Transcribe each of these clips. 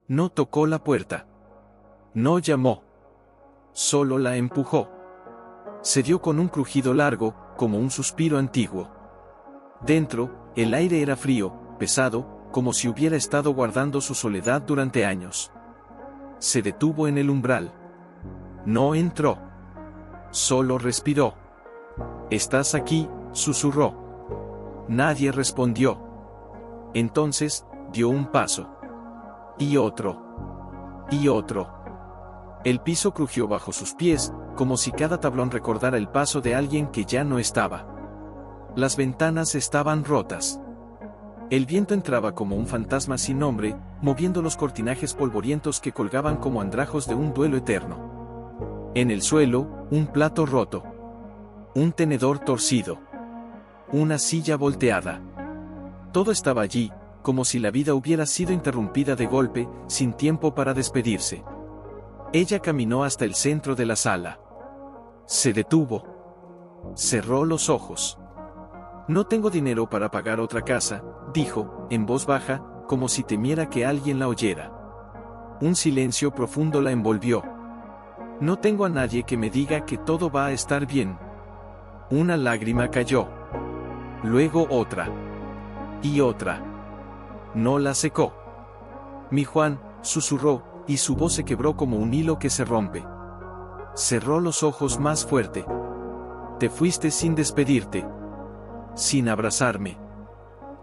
No tocó la puerta. No llamó. Solo la empujó. Se dio con un crujido largo, como un suspiro antiguo. Dentro, el aire era frío, pesado, como si hubiera estado guardando su soledad durante años. Se detuvo en el umbral. No entró. Solo respiró. «¿Estás aquí?», susurró. Nadie respondió. Entonces, dio un paso. Y otro. Y otro. El piso crujió bajo sus pies, como si cada tablón recordara el paso de alguien que ya no estaba. Las ventanas estaban rotas. El viento entraba como un fantasma sin nombre, moviendo los cortinajes polvorientos que colgaban como andrajos de un duelo eterno. En el suelo, un plato roto. Un tenedor torcido. Una silla volteada. Todo estaba allí, como si la vida hubiera sido interrumpida de golpe, sin tiempo para despedirse. Ella caminó hasta el centro de la sala. Se detuvo. Cerró los ojos. «No tengo dinero para pagar otra casa», dijo, en voz baja, como si temiera que alguien la oyera. Un silencio profundo la envolvió. «No tengo a nadie que me diga que todo va a estar bien». Una lágrima cayó. Luego otra. Y otra. No la secó. «Mi Juan», susurró, y su voz se quebró como un hilo que se rompe. Cerró los ojos más fuerte. «Te fuiste sin despedirte. Sin abrazarme.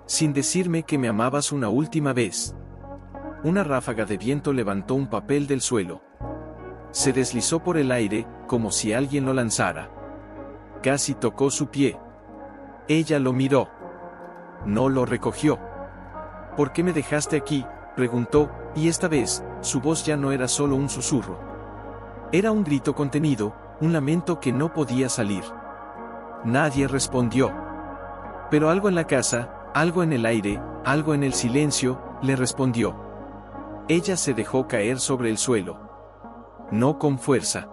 Sin decirme que me amabas una última vez». Una ráfaga de viento levantó un papel del suelo. Se deslizó por el aire, como si alguien lo lanzara. Casi tocó su pie. Ella lo miró. No lo recogió. «¿Por qué me dejaste aquí?», preguntó, y esta vez, su voz ya no era solo un susurro. Era un grito contenido, un lamento que no podía salir. Nadie respondió. Pero algo en la casa, algo en el aire, algo en el silencio, le respondió. Ella se dejó caer sobre el suelo. No con fuerza.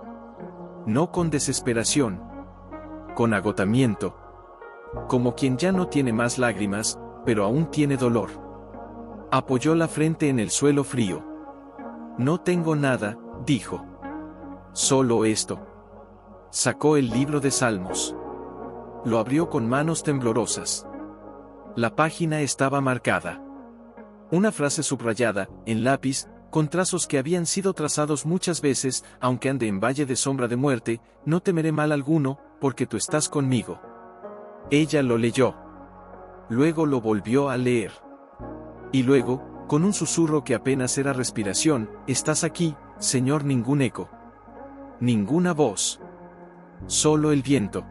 No con desesperación. Con agotamiento. Como quien ya no tiene más lágrimas, pero aún tiene dolor. Apoyó la frente en el suelo frío. «No tengo nada», dijo. «Solo esto». Sacó el libro de Salmos. Lo abrió con manos temblorosas. La página estaba marcada. Una frase subrayada, en lápiz, con trazos que habían sido trazados muchas veces, aunque ande en valle de sombra de muerte, «No temeré mal alguno, porque tú estás conmigo». Ella lo leyó. Luego lo volvió a leer. Y luego, con un susurro que apenas era respiración, «Estás aquí, Señor». Ningún eco. Ninguna voz. Solo el viento.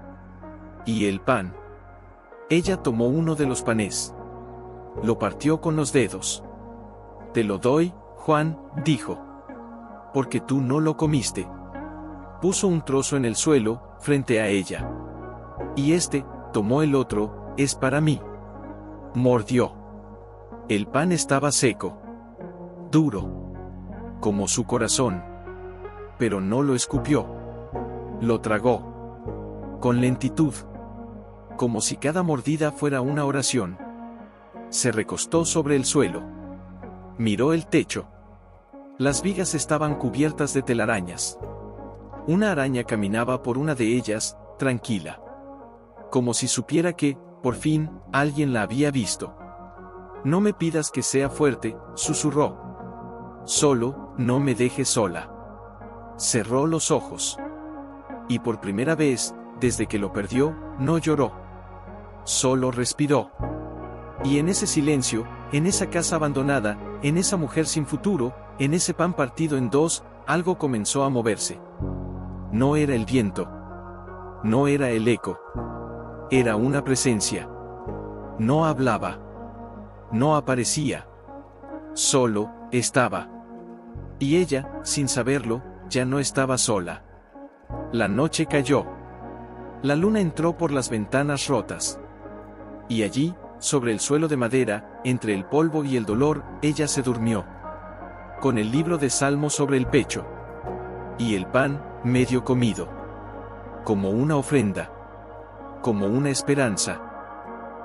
Y el pan. Ella tomó uno de los panes. Lo partió con los dedos. «Te lo doy, Juan», dijo. «Porque tú no lo comiste». Puso un trozo en el suelo, frente a ella. «Y tomó el otro, es para mí». Mordió. El pan estaba seco. Duro. Como su corazón. Pero no lo escupió. Lo tragó. Con lentitud. Como si cada mordida fuera una oración. Se recostó sobre el suelo. Miró el techo. Las vigas estaban cubiertas de telarañas. Una araña caminaba por una de ellas, tranquila. Como si supiera que, por fin, alguien la había visto. «No me pidas que sea fuerte», susurró. «Solo, no me dejes sola». Cerró los ojos. Y por primera vez, desde que lo perdió, no lloró. Solo respiró. Y en ese silencio, en esa casa abandonada, en esa mujer sin futuro, en ese pan partido en dos, algo comenzó a moverse. No era el viento. No era el eco. Era una presencia. No hablaba. No aparecía. Solo estaba. Y ella, sin saberlo, ya no estaba sola. La noche cayó. La luna entró por las ventanas rotas. Y allí, sobre el suelo de madera, entre el polvo y el dolor, ella se durmió. Con el libro de Salmos sobre el pecho. Y el pan, medio comido. Como una ofrenda. Como una esperanza.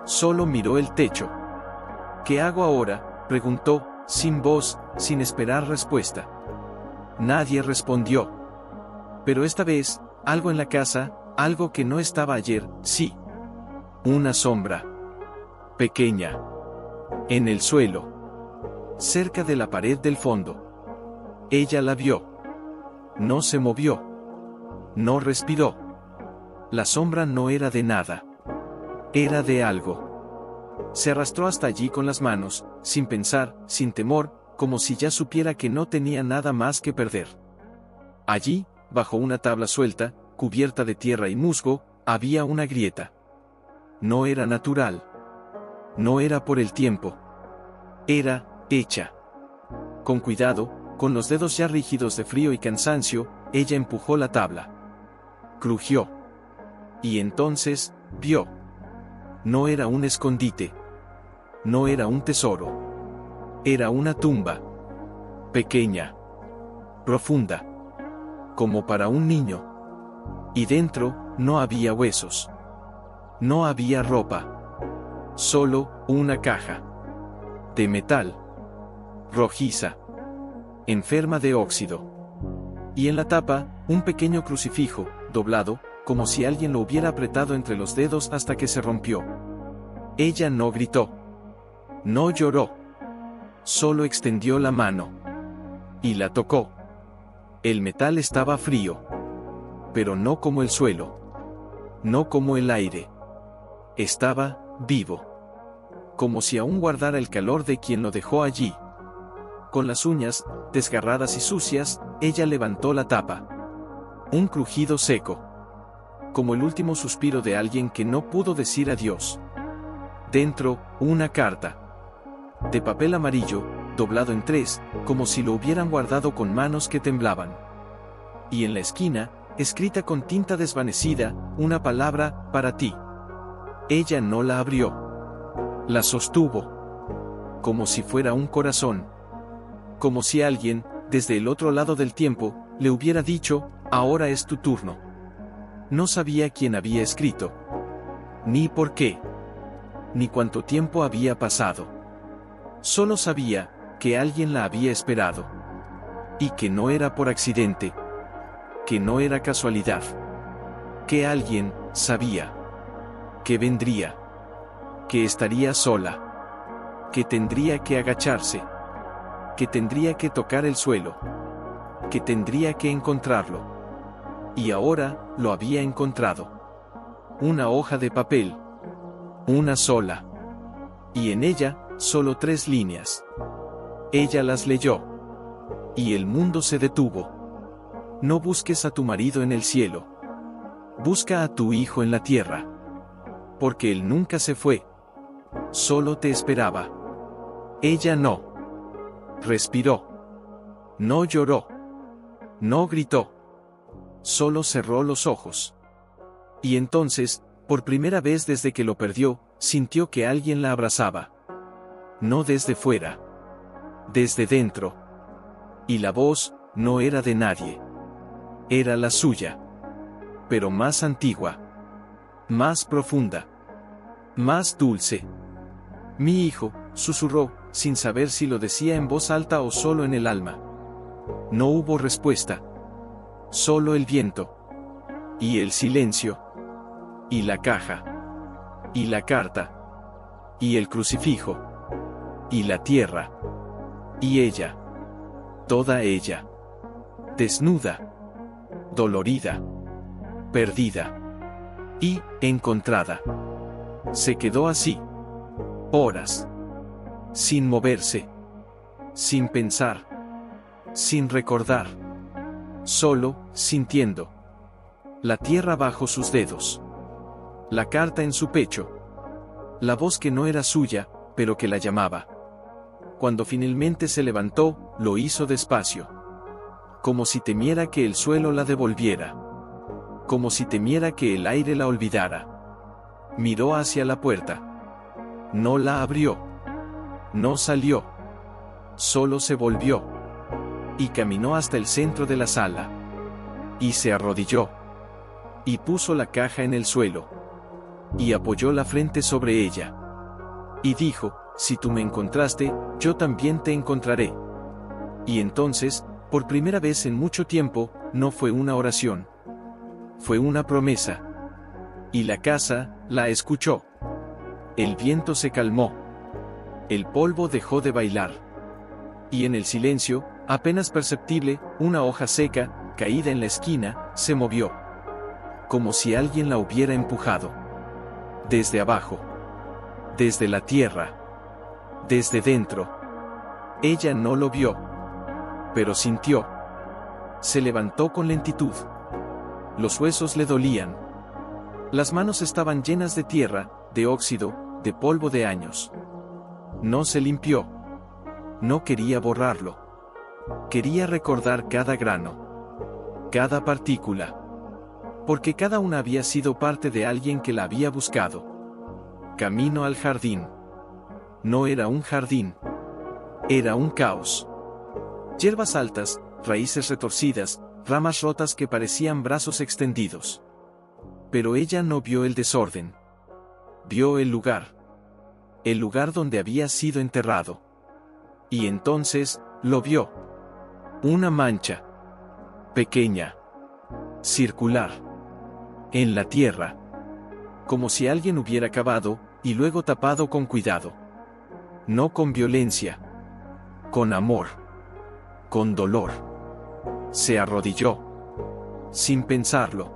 Solo miró el techo. «¿Qué hago ahora?», preguntó, sin voz, sin esperar respuesta. Nadie respondió. Pero esta vez, algo en la casa, algo que no estaba ayer, sí. Una sombra. Pequeña. En el suelo. Cerca de la pared del fondo. Ella la vio. No se movió. No respiró. La sombra no era de nada. Era de algo. Se arrastró hasta allí con las manos, sin pensar, sin temor, como si ya supiera que no tenía nada más que perder. Allí, bajo una tabla suelta, cubierta de tierra y musgo, había una grieta. No era natural. No era por el tiempo. Era hecha. Con cuidado, con los dedos ya rígidos de frío y cansancio, ella empujó la tabla. Crujió. Y entonces, vio. No era un escondite. No era un tesoro. Era una tumba. Pequeña. Profunda. Como para un niño. Y dentro, no había huesos. No había ropa. Solo una caja. De metal. Rojiza. Enferma de óxido. Y en la tapa, un pequeño crucifijo, doblado, como si alguien lo hubiera apretado entre los dedos hasta que se rompió. Ella no gritó. No lloró. Solo extendió la mano. Y la tocó. El metal estaba frío. Pero no como el suelo. No como el aire. Estaba vivo. Como si aún guardara el calor de quien lo dejó allí. Con las uñas, desgarradas y sucias, ella levantó la tapa. Un crujido seco. Como el último suspiro de alguien que no pudo decir adiós. Dentro, una carta. De papel amarillo, doblado en tres, como si lo hubieran guardado con manos que temblaban. Y en la esquina, escrita con tinta desvanecida, una palabra, para ti. Ella no la abrió. La sostuvo. Como si fuera un corazón. Como si alguien, desde el otro lado del tiempo, le hubiera dicho, ahora es tu turno. No sabía quién había escrito. Ni por qué. Ni cuánto tiempo había pasado. Solo sabía que alguien la había esperado. Y que no era por accidente. Que no era casualidad. Que alguien sabía. Que vendría. Que estaría sola. Que tendría que agacharse. Que tendría que tocar el suelo. Que tendría que encontrarlo. Y ahora, lo había encontrado. Una hoja de papel. Una sola. Y en ella, solo 3 líneas. Ella las leyó. Y el mundo se detuvo. No busques a tu marido en el cielo. Busca a tu hijo en la tierra. Porque él nunca se fue. Solo te esperaba. Ella no. Respiró. No lloró. No gritó. Solo cerró los ojos. Y entonces, por primera vez desde que lo perdió, sintió que alguien la abrazaba. No desde fuera. Desde dentro. Y la voz, no era de nadie. Era la suya. Pero más antigua. Más profunda. Más dulce. Mi hijo, susurró, sin saber si lo decía en voz alta o solo en el alma. No hubo respuesta. Solo el viento. Y el silencio. Y la caja. Y la carta. Y el crucifijo. Y la tierra. Y ella. Toda ella. Desnuda. Dolorida. Perdida. Y encontrada. Se quedó así. Horas. Sin moverse. Sin pensar. Sin recordar. Solo, sintiendo. La tierra bajo sus dedos. La carta en su pecho. La voz que no era suya, pero que la llamaba. Cuando finalmente se levantó, lo hizo despacio. Como si temiera que el suelo la devolviera. Como si temiera que el aire la olvidara. Miró hacia la puerta. No la abrió. No salió. Solo se volvió. Y caminó hasta el centro de la sala. Y se arrodilló. Y puso la caja en el suelo. Y apoyó la frente sobre ella. Y dijo, si tú me encontraste, yo también te encontraré. Y entonces, por primera vez en mucho tiempo, no fue una oración. Fue una promesa. Y la casa la escuchó. El viento se calmó. El polvo dejó de bailar. Y en el silencio, apenas perceptible, una hoja seca, caída en la esquina, se movió. Como si alguien la hubiera empujado. Desde abajo. Desde la tierra. Desde dentro. Ella no lo vio. Pero sintió. Se levantó con lentitud. Los huesos le dolían. Las manos estaban llenas de tierra, de óxido, de polvo de años. No se limpió. No quería borrarlo. Quería recordar cada grano. Cada partícula. Porque cada una había sido parte de alguien que la había buscado. Camino al jardín. No era un jardín. Era un caos. Hierbas altas, raíces retorcidas, ramas rotas que parecían brazos extendidos. Pero ella no vio el desorden. Vio el lugar. El lugar donde había sido enterrado. Y entonces, lo vio. Una mancha. Pequeña. Circular. En la tierra. Como si alguien hubiera cavado, y luego tapado con cuidado. No con violencia. Con amor. Con dolor. Se arrodilló. Sin pensarlo.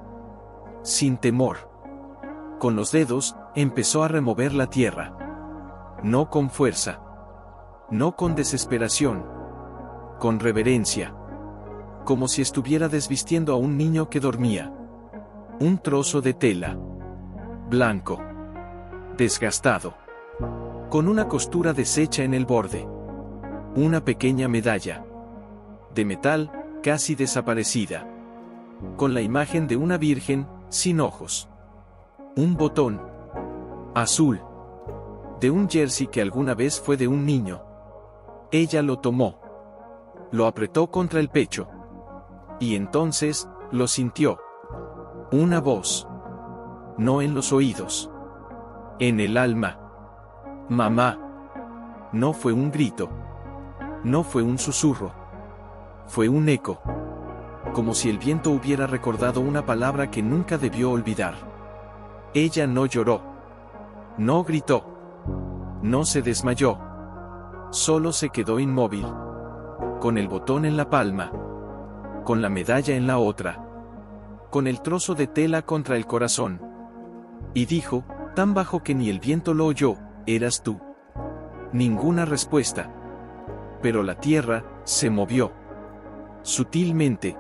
Sin temor. Con los dedos, empezó a remover la tierra. No con fuerza. No con desesperación. Con reverencia. Como si estuviera desvistiendo a un niño que dormía. Un trozo de tela. Blanco. Desgastado. Con una costura deshecha en el borde. Una pequeña medalla. De metal, casi desaparecida. Con la imagen de una virgen, sin ojos. Un botón. Azul. De un jersey que alguna vez fue de un niño. Ella lo tomó. Lo apretó contra el pecho. Y entonces, lo sintió. Una voz. No en los oídos. En el alma. Mamá. No fue un grito. No fue un susurro. Fue un eco. Como si el viento hubiera recordado una palabra que nunca debió olvidar. Ella no lloró. No gritó. No se desmayó. Solo se quedó inmóvil. Con el botón en la palma. Con la medalla en la otra. Con el trozo de tela contra el corazón. Y dijo, tan bajo que ni el viento lo oyó, eras tú. Ninguna respuesta. Pero la tierra se movió. Sutilmente.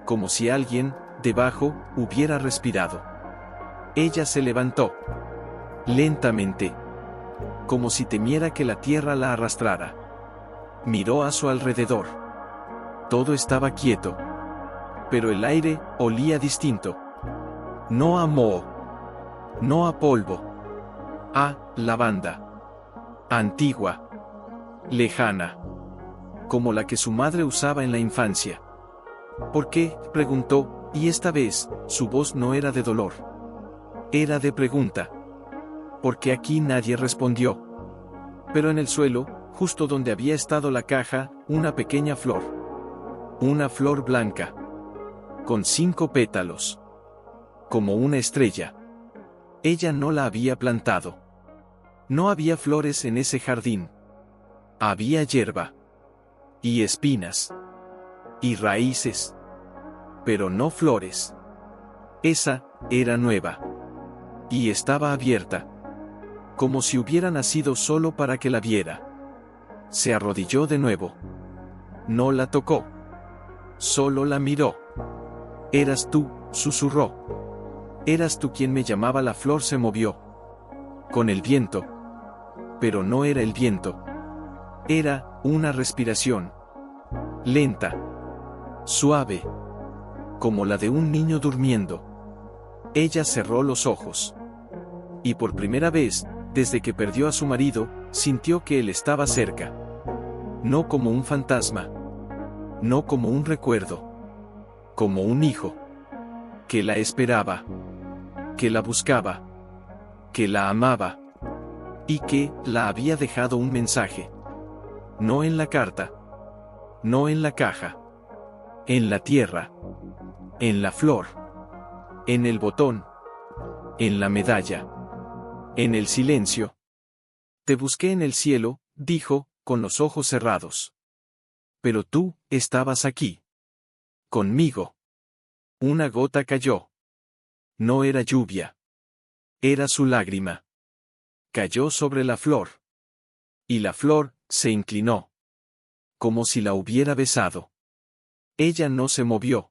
Como si alguien, debajo, hubiera respirado. Ella se levantó. Lentamente. Como si temiera que la tierra la arrastrara. Miró a su alrededor. Todo estaba quieto. Pero el aire olía distinto. No a moho. No a polvo. A lavanda. Antigua. Lejana. Como la que su madre usaba en la infancia. ¿Por qué?, preguntó, y esta vez, su voz no era de dolor. Era de pregunta. Porque aquí nadie respondió. Pero en el suelo, justo donde había estado la caja, una pequeña flor. Una flor blanca. Con 5 pétalos. Como una estrella. Ella no la había plantado. No había flores en ese jardín. Había hierba. Y espinas. Y raíces. Pero no flores. Esa era nueva. Y estaba abierta. Como si hubiera nacido solo para que la viera. Se arrodilló de nuevo. No la tocó. Solo la miró. Eras tú, susurró. Eras tú quien me llamaba. La flor se movió. Con el viento. Pero no era el viento. Era una respiración. Lenta. Suave. Como la de un niño durmiendo. Ella cerró los ojos. Y por primera vez, desde que perdió a su marido, sintió que él estaba cerca. No como un fantasma. No como un recuerdo. Como un hijo. Que la esperaba. Que la buscaba. Que la amaba. y que la había dejado un mensaje. No en la carta, no en la caja, en la tierra, en la flor, en el botón, en la medalla, en el silencio. Te busqué en el cielo, dijo, con los ojos cerrados. Pero tú, estabas aquí. Conmigo. Una gota cayó. No era lluvia. Era su lágrima. Cayó sobre la flor. Y la flor, se inclinó. Como si la hubiera besado. Ella no se movió.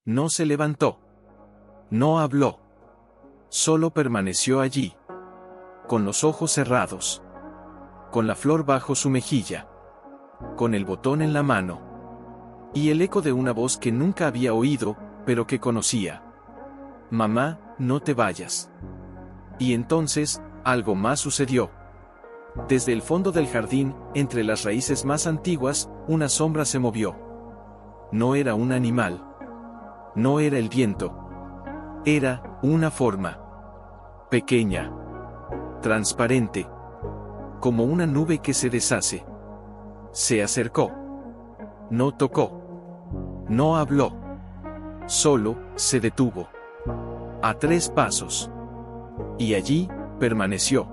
No se levantó. No habló. Solo permaneció allí. Con los ojos cerrados. Con la flor bajo su mejilla. Con el botón en la mano. Y el eco de una voz que nunca había oído, pero que conocía. Mamá, no te vayas. Y entonces, algo más sucedió. Desde el fondo del jardín, entre las raíces más antiguas, una sombra se movió. No era un animal. No era el viento. Era una forma. Pequeña. Transparente. Como una nube que se deshace. Se acercó. No tocó. No habló. Solo, se detuvo. A 3 pasos. Y allí, permaneció.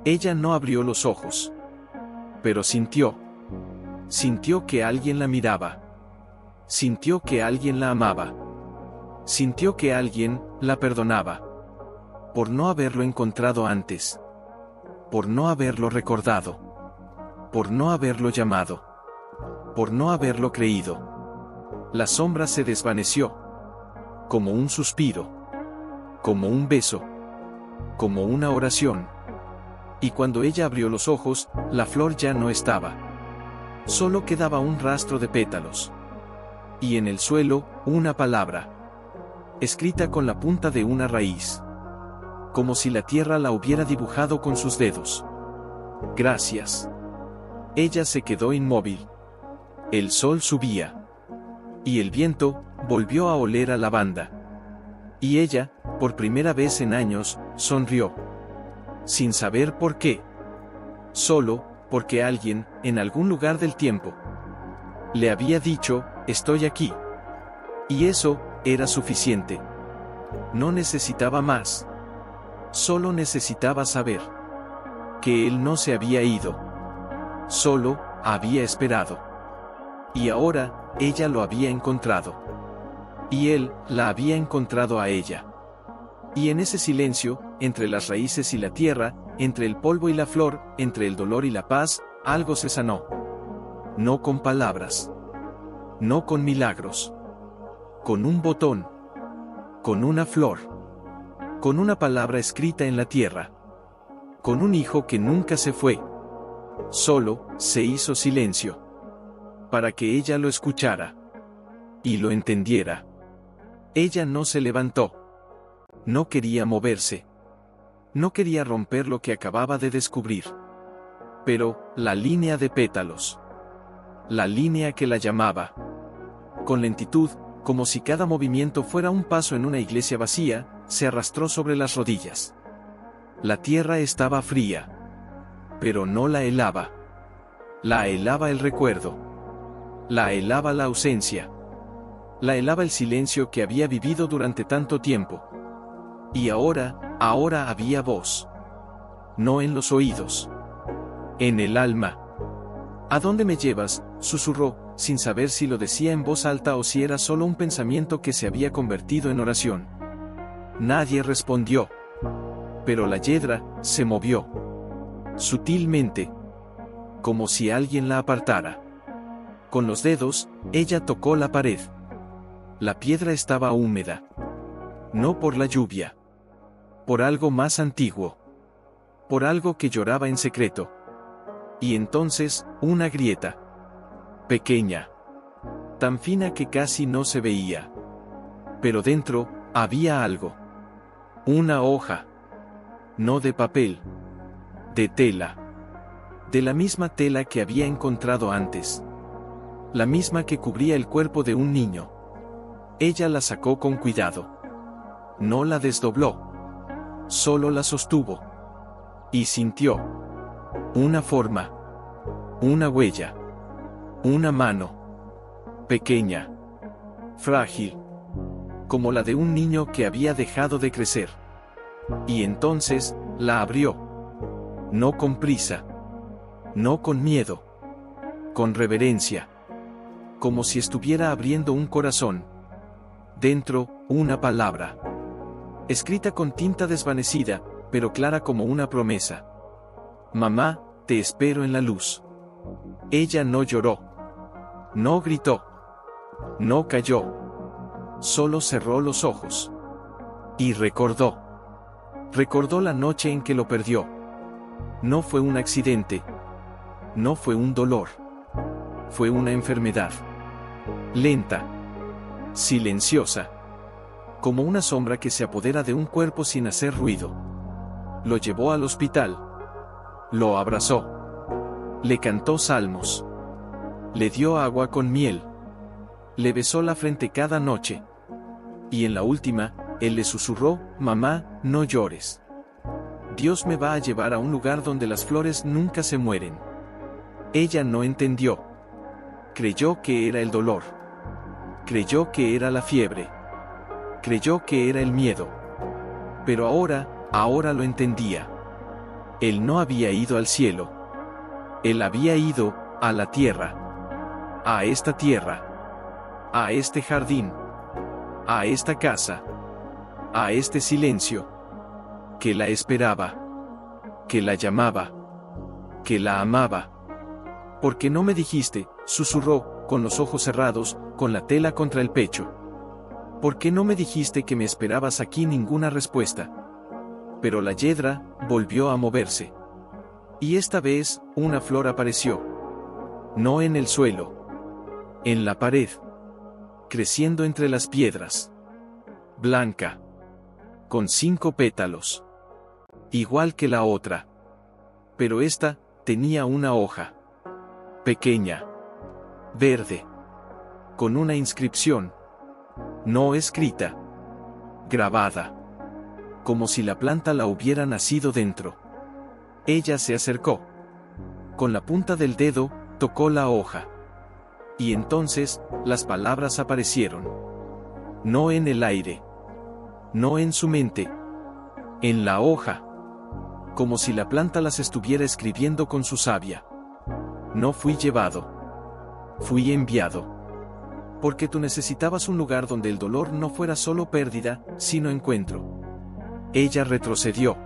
Ella no abrió los ojos. Pero sintió. Sintió que alguien la miraba. Sintió que alguien la amaba. Sintió que alguien la perdonaba. Por no haberlo encontrado antes. Por no haberlo recordado. Por no haberlo llamado. Por no haberlo creído. La sombra se desvaneció. Como un suspiro. Como un beso. Como una oración. Y cuando ella abrió los ojos, la flor ya no estaba. Solo quedaba un rastro de pétalos. Y en el suelo, una palabra. Escrita con la punta de una raíz. Como si la tierra la hubiera dibujado con sus dedos. Gracias. Ella se quedó inmóvil. El sol subía. Y el viento, volvió a oler a lavanda. Y ella, por primera vez en años, sonrió. Sin saber por qué. Solo, porque alguien, en algún lugar del tiempo, le había dicho, estoy aquí. Y eso, era suficiente. No necesitaba más. Solo necesitaba saber que él no se había ido. Solo, había esperado. Y ahora, ella lo había encontrado. Y él, la había encontrado a ella. Y en ese silencio, entre las raíces y la tierra, entre el polvo y la flor, entre el dolor y la paz, algo se sanó. No con palabras. No con milagros. Con un botón. Con una flor. Con una palabra escrita en la tierra. Con un hijo que nunca se fue. Solo, se hizo silencio. Para que ella lo escuchara. Y lo entendiera. Ella no se levantó. No quería moverse. No quería romper lo que acababa de descubrir. Pero, la línea de pétalos. La línea que la llamaba. Con lentitud, como si cada movimiento fuera un paso en una iglesia vacía, se arrastró sobre las rodillas. La tierra estaba fría. Pero no la helaba. La helaba el recuerdo. La helaba la ausencia. La helaba el silencio que había vivido durante tanto tiempo. Y ahora había voz. No en los oídos. En el alma. ¿A dónde me llevas?, susurró, sin saber si lo decía en voz alta o si era solo un pensamiento que se había convertido en oración. Nadie respondió. Pero la hiedra se movió. Sutilmente. Como si alguien la apartara. Con los dedos, ella tocó la pared. La piedra estaba húmeda. No por la lluvia. Por algo más antiguo. Por algo que lloraba en secreto. Y entonces, una grieta. Pequeña. Tan fina que casi no se veía. Pero dentro, había algo. Una hoja. No de papel. De tela. De la misma tela que había encontrado antes. La misma que cubría el cuerpo de un niño. Ella la sacó con cuidado. No la desdobló. Solo la sostuvo. Y sintió una forma, una huella, una mano, pequeña, frágil, como la de un niño que había dejado de crecer. Y entonces, la abrió. No con prisa, no con miedo, con reverencia, como si estuviera abriendo un corazón. Dentro, una palabra, escrita con tinta desvanecida, pero clara como una promesa. Mamá, te espero en la luz. Ella no lloró, no gritó, no cayó, solo cerró los ojos. Y recordó. Recordó la noche en que lo perdió. No fue un accidente. No fue un dolor. Fue una enfermedad. Lenta. Silenciosa. Como una sombra que se apodera de un cuerpo sin hacer ruido. Lo llevó al hospital. Lo abrazó. Le cantó salmos. Le dio agua con miel. Le besó la frente cada noche. Y en la última, él le susurró: mamá, no llores. Dios me va a llevar a un lugar donde las flores nunca se mueren. Ella no entendió. Creyó que era el dolor. Creyó que era la fiebre. Creyó que era el miedo. Pero ahora lo entendía. Él no había ido al cielo. Él había ido a la tierra. A esta tierra. A este jardín. A esta casa. A este silencio. Que la esperaba. Que la llamaba. Que la amaba. ¿Por qué no me dijiste?, susurró, con los ojos cerrados, con la tela contra el pecho. ¿Por qué no me dijiste que me esperabas aquí? Ninguna respuesta. Pero la hiedra volvió a moverse. Y esta vez, una flor apareció. No en el suelo. En la pared. Creciendo entre las piedras. Blanca. Con 5 pétalos. Igual que la otra. Pero esta tenía una hoja. Pequeña. Verde. Con una inscripción. No escrita. Grabada. Como si la planta la hubiera nacido dentro. Ella se acercó. Con la punta del dedo, tocó la hoja. Y entonces, las palabras aparecieron. No en el aire. No en su mente. En la hoja. Como si la planta las estuviera escribiendo con su savia. No fui llevado. Fui enviado. Porque tú necesitabas un lugar donde el dolor no fuera solo pérdida, sino encuentro. Ella retrocedió.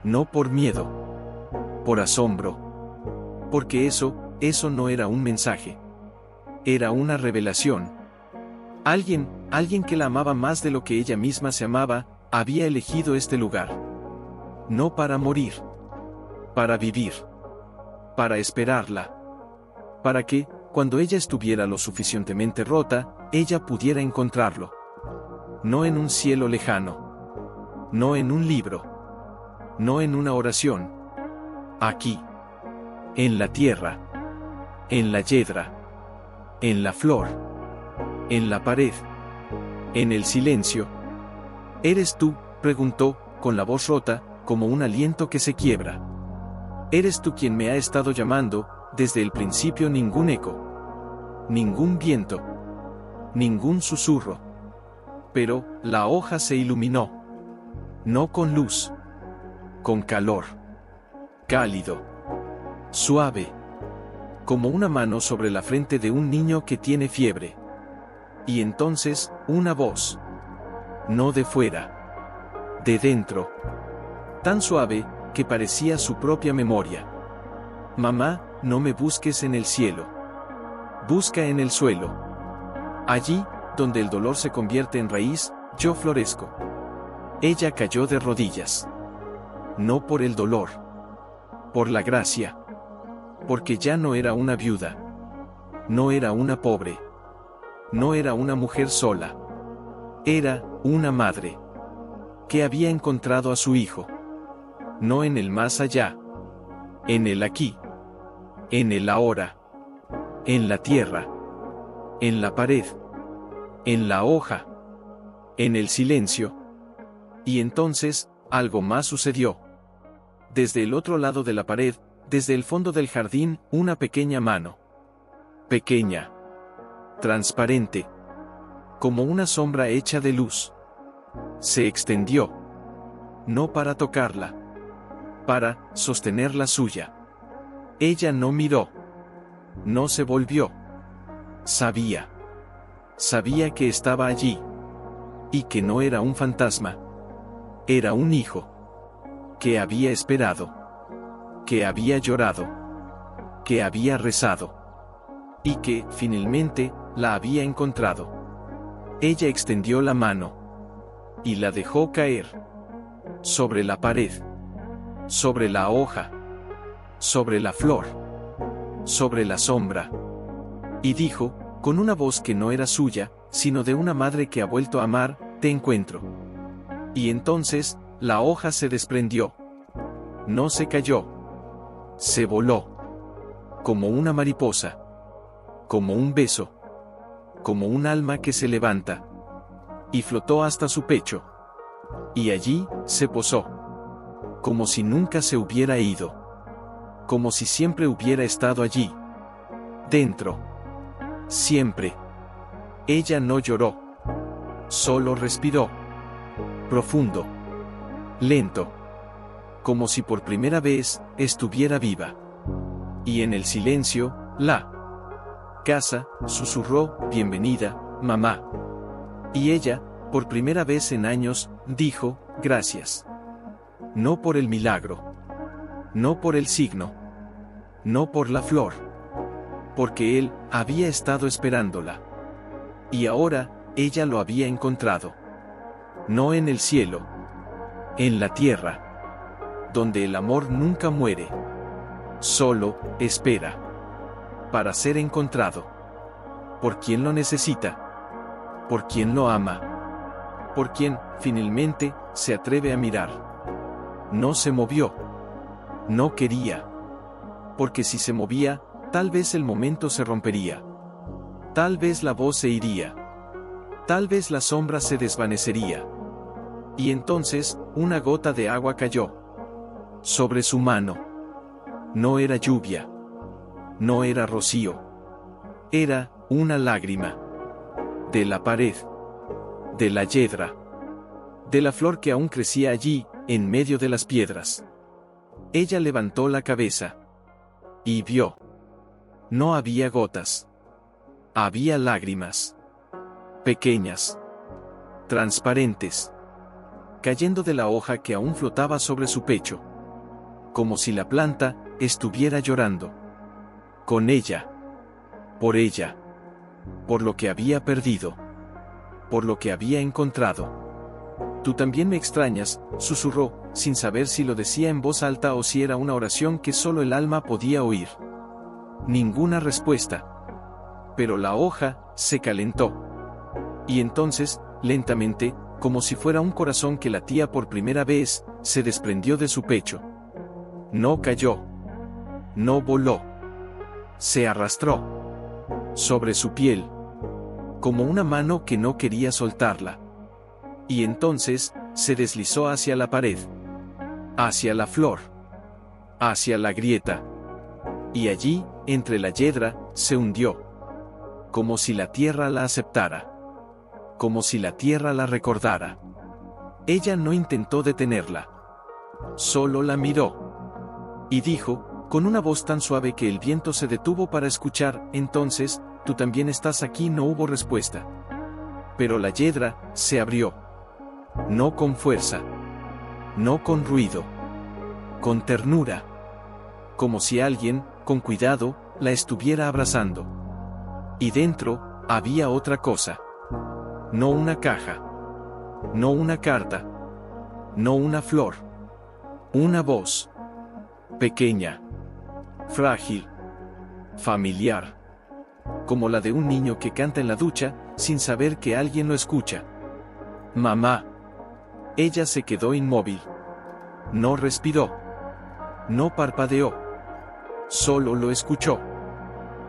No por miedo. Por asombro. Porque eso no era un mensaje. Era una revelación. Alguien que la amaba más de lo que ella misma se amaba, había elegido este lugar. No para morir. Para vivir. Para esperarla. Para que, cuando ella estuviera lo suficientemente rota, ella pudiera encontrarlo. No en un cielo lejano. No en un libro. No en una oración. Aquí. En la tierra. En la hiedra. En la flor. En la pared. En el silencio. ¿Eres tú?, preguntó, con la voz rota, como un aliento que se quiebra. ¿Eres tú quien me ha estado llamando? Desde el principio ningún eco. Ningún viento. Ningún susurro. Pero, la hoja se iluminó. No con luz. Con calor. Cálido. Suave. Como una mano sobre la frente de un niño que tiene fiebre. Y entonces, una voz. No de fuera. De dentro. Tan suave, que parecía su propia memoria. Mamá, no me busques en el cielo. Busca en el suelo. Allí, donde el dolor se convierte en raíz, yo florezco. Ella cayó de rodillas. No por el dolor. Por la gracia. Porque ya no era una viuda. No era una pobre. No era una mujer sola. Era una madre. Que había encontrado a su hijo. No en el más allá. En el aquí. En el ahora. En la tierra. En la pared. En la hoja. En el silencio. Y entonces, algo más sucedió. desde el otro lado de la pared, desde el fondo del jardín, una pequeña mano. Pequeña. Transparente. Como una sombra hecha de luz. Se extendió. No para tocarla. Para sostener la suya. Ella no miró. No se volvió. Sabía. Sabía que estaba allí. Y que no era un fantasma. Era un hijo. Que había esperado. Que había llorado. Que había rezado. Y que, finalmente, la había encontrado. Ella extendió la mano. Y la dejó caer. Sobre la pared. Sobre la hoja. Sobre la flor. Sobre la sombra. Y dijo, con una voz que no era suya, sino de una madre que ha vuelto a amar, te encuentro. Y entonces, la hoja se desprendió. No se cayó. Se voló. Como una mariposa. Como un beso. Como un alma que se levanta. Y flotó hasta su pecho. Y allí, se posó. Como si nunca se hubiera ido. Como si siempre hubiera estado allí. Dentro. Siempre. Ella no lloró. Solo respiró. Profundo. Lento. Como si por primera vez, estuviera viva. Y en el silencio, la casa, susurró, bienvenida, mamá. Y ella, por primera vez en años, dijo, gracias. No por el milagro. No por el signo. No por la flor. Porque él, había estado esperándola. Y ahora, ella lo había encontrado. No en el cielo. En la tierra. Donde el amor nunca muere. Solo, espera. Para ser encontrado. Por quien lo necesita. Por quien lo ama. Por quien, finalmente, se atreve a mirar. No se movió. No quería. Porque si se movía, tal vez el momento se rompería. Tal vez la voz se iría. Tal vez la sombra se desvanecería. Y entonces, una gota de agua cayó. Sobre su mano. No era lluvia. No era rocío. Era, una lágrima. De la pared. De la yedra. De la flor que aún crecía allí, en medio de las piedras. Ella levantó la cabeza. Y vio. No había gotas. Había lágrimas. Pequeñas. Transparentes. Cayendo de la hoja que aún flotaba sobre su pecho. Como si la planta, estuviera llorando. Con ella. Por ella. Por lo que había perdido. Por lo que había encontrado. Tú también me extrañas, susurró, sin saber si lo decía en voz alta o si era una oración que solo el alma podía oír. Ninguna respuesta. Pero la hoja, se calentó. Y entonces, lentamente, como si fuera un corazón que latía por primera vez, se desprendió de su pecho. No cayó. No voló. Se arrastró. Sobre su piel. Como una mano que no quería soltarla. Y entonces, se deslizó hacia la pared. Hacia la flor. Hacia la grieta. Y allí, entre la yedra, se hundió. Como si la tierra la aceptara. Como si la tierra la recordara. Ella no intentó detenerla. Solo la miró. Y dijo, con una voz tan suave que el viento se detuvo para escuchar, entonces, tú también estás aquí. No hubo respuesta. Pero la yedra, se abrió. No con fuerza. No con ruido. Con ternura. Como si alguien, con cuidado, la estuviera abrazando. Y dentro, había otra cosa. No una caja. No una carta. No una flor. Una voz. Pequeña. Frágil. Familiar. Como la de un niño que canta en la ducha, sin saber que alguien lo escucha. Mamá. Ella se quedó inmóvil. No respiró. No parpadeó. Solo lo escuchó.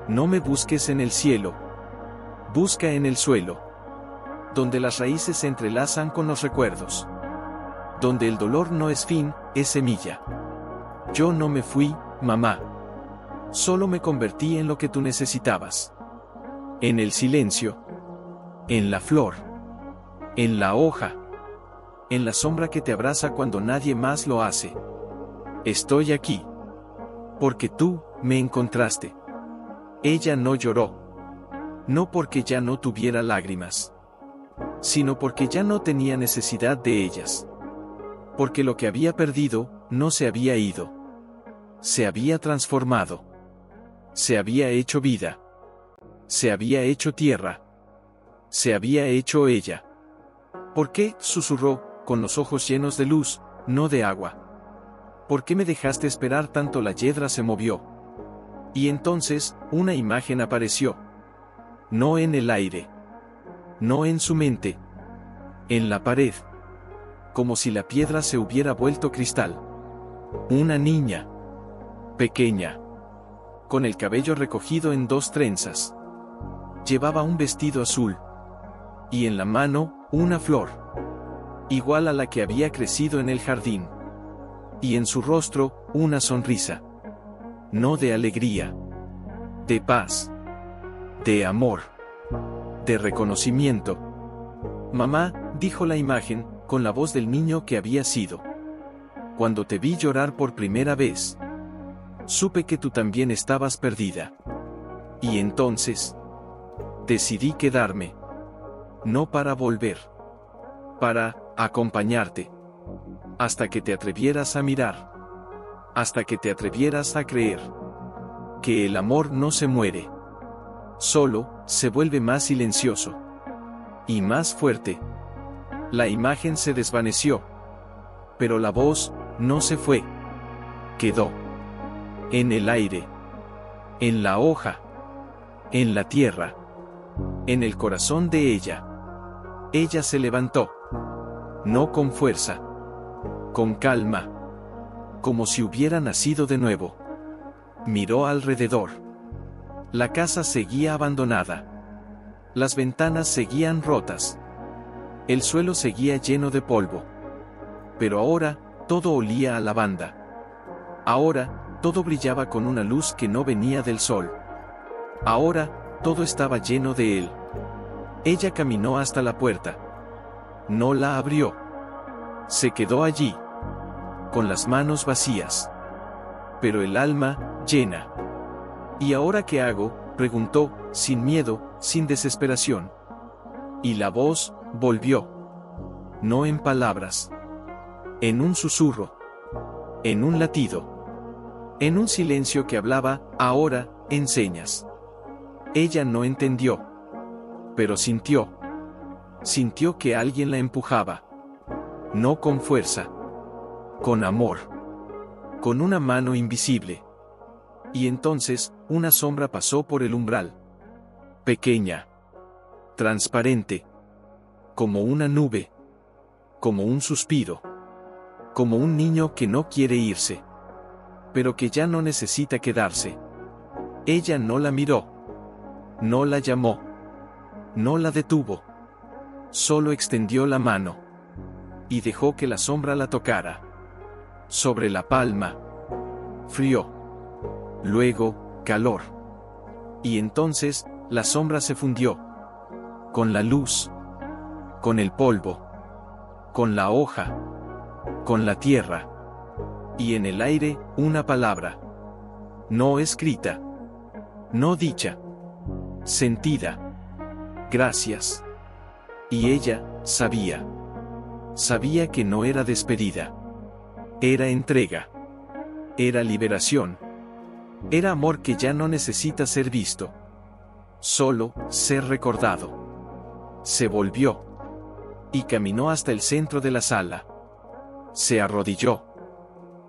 No me busques en el cielo. Busca en el suelo. Donde las raíces se entrelazan con los recuerdos. Donde el dolor no es fin, es semilla. Yo no me fui, mamá. Solo me convertí en lo que tú necesitabas. En el silencio. En la flor. En la hoja. En la sombra que te abraza cuando nadie más lo hace. Estoy aquí. Porque tú me encontraste. Ella no lloró. No porque ya no tuviera lágrimas, sino porque ya no tenía necesidad de ellas. Porque lo que había perdido no se había ido. Se había transformado. Se había hecho vida. Se había hecho tierra. Se había hecho ella. ¿Por qué? Susurró, con los ojos llenos de luz, no de agua. ¿Por qué me dejaste esperar tanto? La hiedra se movió. Y entonces, una imagen apareció. No en el aire. No en su mente. En la pared. Como si la piedra se hubiera vuelto cristal. Una niña. Pequeña. Con el cabello recogido en 2 trenzas. Llevaba un vestido azul. Y en la mano, una flor. Igual a la que había crecido en el jardín. Y en su rostro, una sonrisa. No de alegría. De paz. De amor. De reconocimiento. Mamá, dijo la imagen, con la voz del niño que había sido. Cuando te vi llorar por primera vez, supe que tú también estabas perdida. Y entonces, decidí quedarme. No para volver. Para acompañarte. Hasta que te atrevieras a mirar. Hasta que te atrevieras a creer. Que el amor no se muere. Solo, se vuelve más silencioso. Y más fuerte. La imagen se desvaneció. Pero la voz, no se fue. Quedó. En el aire. En la hoja. En la tierra. En el corazón de ella. Ella se levantó. No con fuerza. Con calma. Como si hubiera nacido de nuevo. Miró alrededor. La casa seguía abandonada. Las ventanas seguían rotas. El suelo seguía lleno de polvo. Pero ahora, todo olía a lavanda. Ahora, todo brillaba con una luz que no venía del sol. Ahora, todo estaba lleno de él. Ella caminó hasta la puerta. No la abrió. Se quedó allí. Con las manos vacías. Pero el alma, llena. ¿Y ahora qué hago?, preguntó, sin miedo, sin desesperación. Y la voz, volvió. No en palabras. En un susurro. En un latido. En un silencio que hablaba, ahora, en señas. Ella no entendió. Pero sintió. Sintió que alguien la empujaba. No con fuerza. Con amor. Con una mano invisible. Y entonces, una sombra pasó por el umbral. Pequeña. Transparente. Como una nube. Como un suspiro. Como un niño que no quiere irse. Pero que ya no necesita quedarse. Ella no la miró. No la llamó. No la detuvo. Solo extendió la mano. Y dejó que la sombra la tocara. Sobre la palma. Frío. Luego, calor. Y entonces, la sombra se fundió. Con la luz. Con el polvo. Con la hoja. Con la tierra. Y en el aire, una palabra. No escrita. No dicha. Sentida. Gracias. Y ella, sabía. Sabía que no era despedida. Era entrega. Era liberación. Era amor que ya no necesita ser visto. Solo, ser recordado. Se volvió. Y caminó hasta el centro de la sala. Se arrodilló.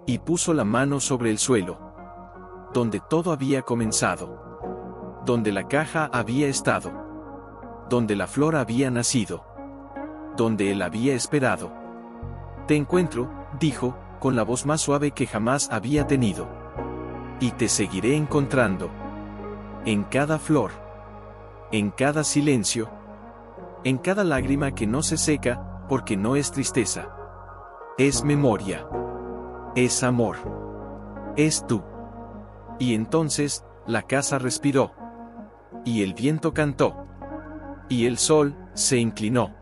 Y puso la mano sobre el suelo. Donde todo había comenzado. Donde la caja había estado. Donde la flor había nacido. Donde él había esperado. Te encuentro, dijo, con la voz más suave que jamás había tenido. Y te seguiré encontrando. En cada flor. En cada silencio. En cada lágrima que no se seca, porque no es tristeza. Es memoria. Es amor. es tú. Y entonces, la casa respiró. Y el viento cantó. Y el sol se inclinó.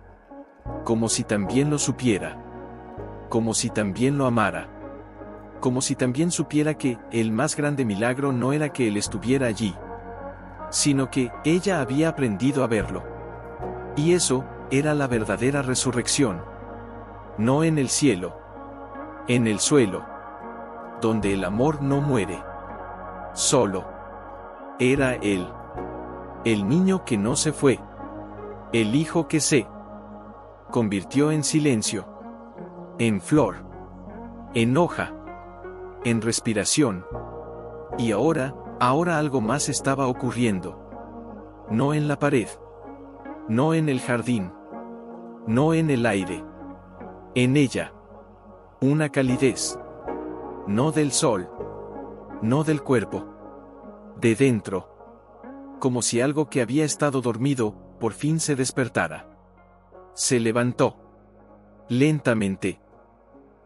Como si también lo supiera. Como si también lo amara. Como si también supiera que el más grande milagro no era que él estuviera allí, sino que ella había aprendido a verlo. Y eso era la verdadera resurrección. No en el cielo, en el suelo, donde el amor no muere. Solo. Era él. El niño que no se fue. El hijo que se convirtió en silencio. En flor. En hoja. En respiración. Y ahora algo más estaba ocurriendo. No en la pared. No en el jardín. No en el aire. En ella. Una calidez. No del sol. No del cuerpo. De dentro. Como si algo que había estado dormido, por fin se despertara. Se levantó. Lentamente.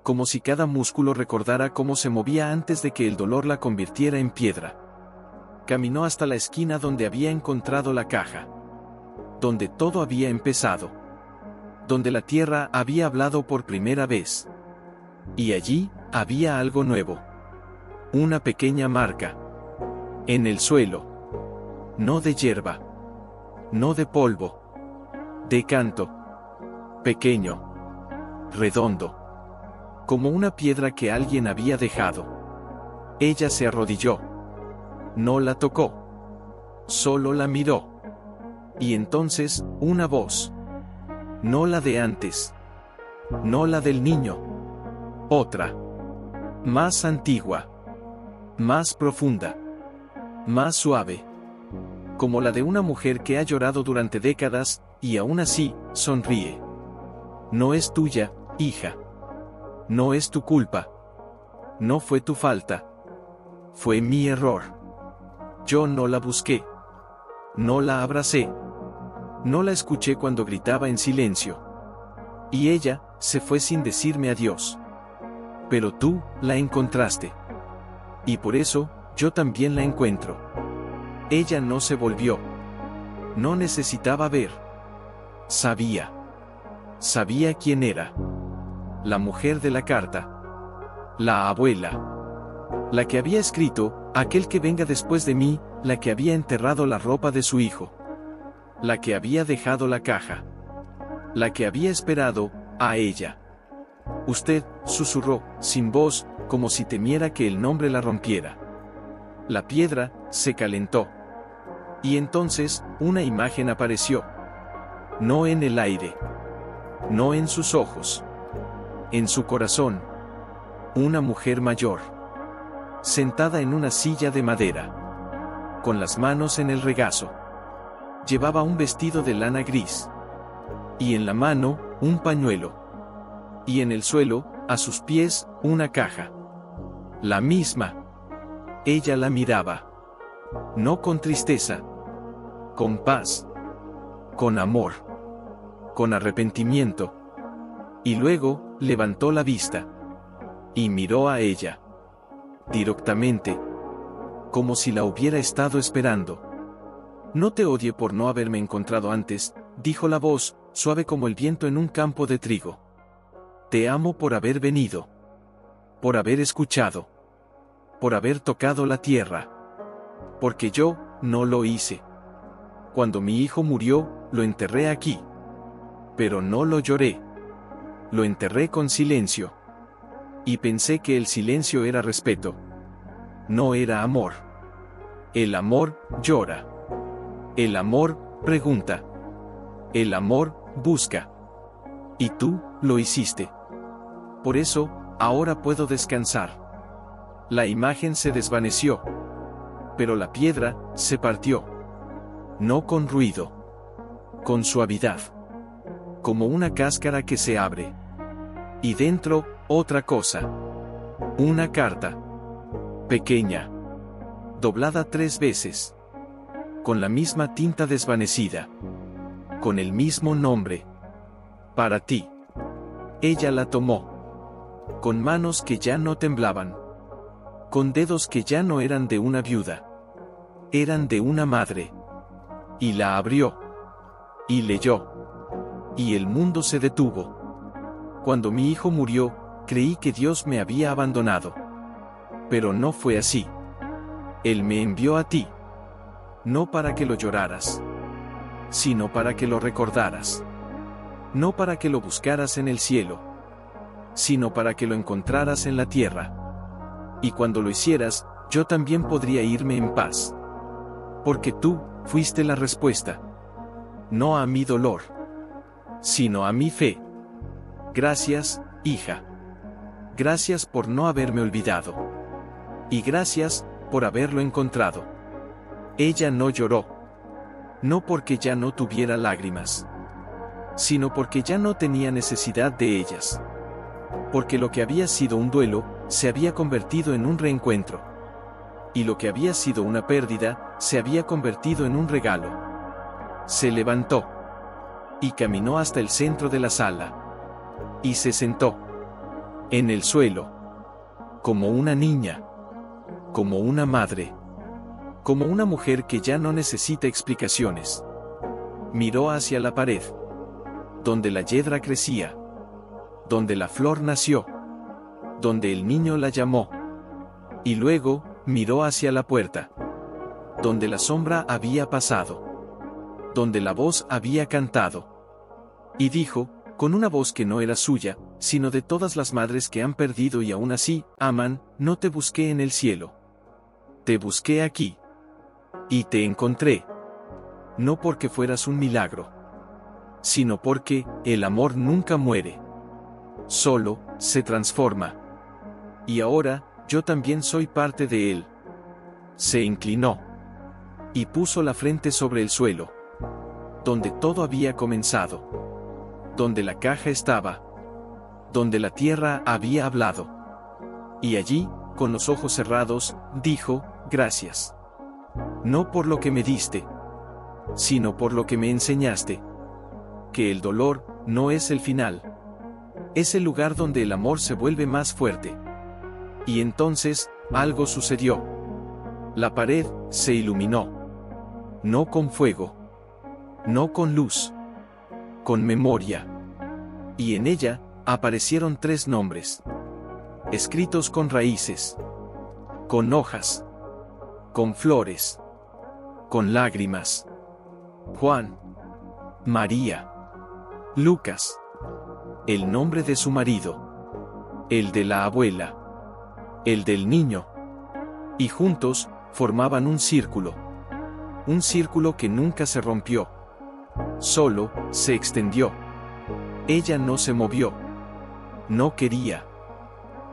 Como si cada músculo recordara cómo se movía antes de que el dolor la convirtiera en piedra. Caminó hasta la esquina donde había encontrado la caja. Donde todo había empezado. Donde la tierra había hablado por primera vez. Y allí había algo nuevo. Una pequeña marca. En el suelo. No de hierba. No de polvo. De canto. Pequeño. Redondo. Como una piedra que alguien había dejado. Ella se arrodilló. No la tocó. Solo la miró. Y entonces, una voz. No la de antes. No la del niño. Otra. Más antigua. Más profunda. Más suave. Como la de una mujer que ha llorado durante décadas, y aún así, sonríe. No es tuya, hija. No es tu culpa. No fue tu falta. Fue mi error. Yo no la busqué. No la abracé. No la escuché cuando gritaba en silencio. Y ella se fue sin decirme adiós. Pero tú la encontraste. Y por eso, yo también la encuentro. Ella no se volvió. No necesitaba ver. Sabía. Sabía quién era. La mujer de la carta. La abuela. La que había escrito, aquel que venga después de mí, la que había enterrado la ropa de su hijo. La que había dejado la caja. La que había esperado, a ella. Usted, susurró, sin voz, como si temiera que el nombre la rompiera. La piedra se calentó. Y entonces, una imagen apareció. No en el aire. No en sus ojos. En su corazón. Una mujer mayor. Sentada en una silla de madera. Con las manos en el regazo. Llevaba un vestido de lana gris. Y en la mano, un pañuelo. Y en el suelo, a sus pies, una caja. La misma. Ella la miraba. No con tristeza. Con paz. Con amor. Con arrepentimiento. Y luego, levantó la vista. Y miró a ella. Directamente. Como si la hubiera estado esperando. No te odie por no haberme encontrado antes, dijo la voz, suave como el viento en un campo de trigo. Te amo por haber venido. Por haber escuchado. Por haber tocado la tierra. Porque yo, no lo hice. Cuando mi hijo murió, lo enterré aquí. Pero no lo lloré. Lo enterré con silencio. Y pensé que el silencio era respeto. No era amor. El amor llora. El amor pregunta. El amor busca. Y tú lo hiciste. Por eso, ahora puedo descansar. La imagen se desvaneció. Pero la piedra se partió. No con ruido. Con suavidad. Como una cáscara que se abre. Y dentro, otra cosa. Una carta. Pequeña. Doblada 3 veces. Con la misma tinta desvanecida. Con el mismo nombre. Para ti. Ella la tomó. Con manos que ya no temblaban. con dedos que ya no eran de una viuda. Eran de una madre. Y la abrió. Y leyó. Y el mundo se detuvo. Cuando mi hijo murió, creí que Dios me había abandonado. Pero no fue así. Él me envió a ti. No para que lo lloraras, sino para que lo recordaras. No para que lo buscaras en el cielo, sino para que lo encontraras en la tierra. Y cuando lo hicieras, yo también podría irme en paz. Porque tú fuiste la respuesta. No a mi dolor, sino a mi fe. Gracias, hija. Gracias por no haberme olvidado. Y gracias por haberlo encontrado. Ella no lloró. No porque ya no tuviera lágrimas, sino porque ya no tenía necesidad de ellas. Porque lo que había sido un duelo, se había convertido en un reencuentro. Y lo que había sido una pérdida, se había convertido en un regalo. Se levantó. Y caminó hasta el centro de la sala. Y se sentó. En el suelo. Como una niña. Como una madre. Como una mujer que ya no necesita explicaciones. Miró hacia la pared. Donde la yedra crecía. Donde la flor nació. Donde el niño la llamó. Y luego, miró hacia la puerta. Donde la sombra había pasado. Donde la voz había cantado. Y dijo, con una voz que no era suya, sino de todas las madres que han perdido y aún así, aman, no te busqué en el cielo. Te busqué aquí. Y te encontré. No porque fueras un milagro, sino porque el amor nunca muere. Solo se transforma. Y ahora, yo también soy parte de él. Se inclinó. Y puso la frente sobre el suelo. Donde todo había comenzado. Donde la caja estaba. Donde la tierra había hablado. Y allí, con los ojos cerrados, dijo, gracias. No por lo que me diste, sino por lo que me enseñaste. Que el dolor no es el final. Es el lugar donde el amor se vuelve más fuerte. Y entonces, algo sucedió. La pared se iluminó. No con fuego. No con luz. Con memoria. Y en ella, aparecieron 3 nombres. Escritos con raíces. Con hojas. Con flores. Con lágrimas. Juan. María. Lucas. El nombre de su marido. El de la abuela. El del niño. Y juntos, formaban un círculo. Un círculo que nunca se rompió. Solo, se extendió. Ella no se movió. No quería.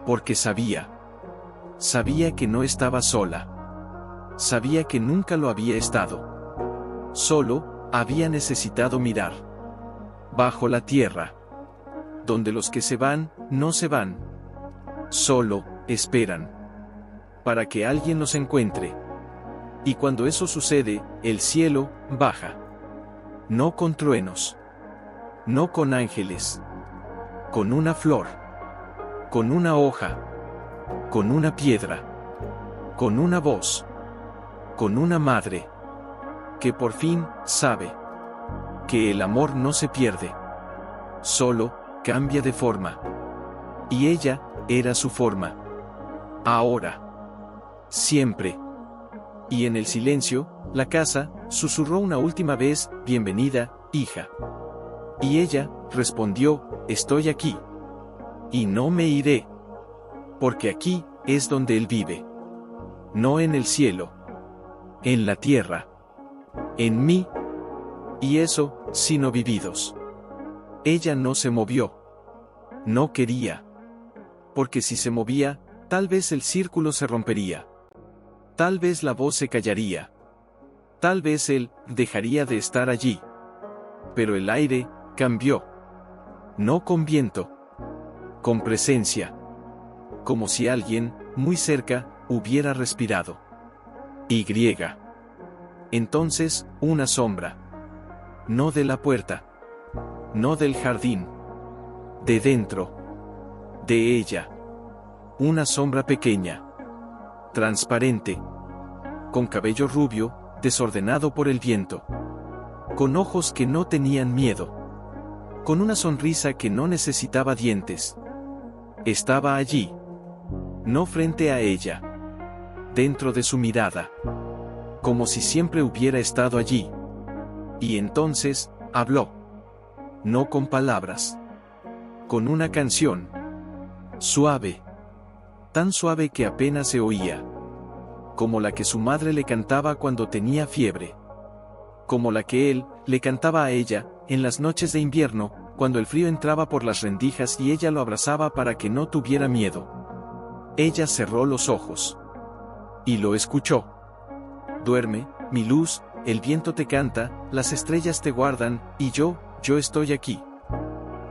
Porque sabía. Sabía que no estaba sola. Sabía que nunca lo había estado. Solo, había necesitado mirar. Bajo la tierra. Donde los que se van, no se van. Solo, esperan. Para que alguien los encuentre. Y cuando eso sucede, el cielo, baja. No con truenos. No con ángeles. Con una flor. Con una hoja. Con una piedra. Con una voz. Con una madre. Que por fin, sabe. Que el amor no se pierde. Solo, cambia de forma. Y ella, era su forma. Ahora. Siempre. Y en el silencio, la casa, susurró una última vez, bienvenida, hija. Y ella, respondió, estoy aquí. Y no me iré. Porque aquí, es donde él vive. No en el cielo. En la tierra. En mí. Y eso, sino vividos. Ella no se movió. No quería. Porque si se movía, tal vez el círculo se rompería. Tal vez la voz se callaría. Tal vez él, dejaría de estar allí. Pero el aire, cambió. No con viento. Con presencia. Como si alguien, muy cerca, hubiera respirado. Y. Entonces, una sombra. No de la puerta. No del jardín. De dentro. De ella. Una sombra pequeña. transparente, con cabello rubio, desordenado por el viento, con ojos que no tenían miedo, con una sonrisa que no necesitaba dientes. Estaba allí, no frente a ella, dentro de su mirada, como si siempre hubiera estado allí. Y entonces, habló. No con palabras. Con una canción. Suave. Tan suave que apenas se oía. Como la que su madre le cantaba cuando tenía fiebre. Como la que él le cantaba a ella, en las noches de invierno, cuando el frío entraba por las rendijas y ella lo abrazaba para que no tuviera miedo. Ella cerró los ojos. Y lo escuchó. Duerme, mi luz, el viento te canta, las estrellas te guardan, y yo estoy aquí.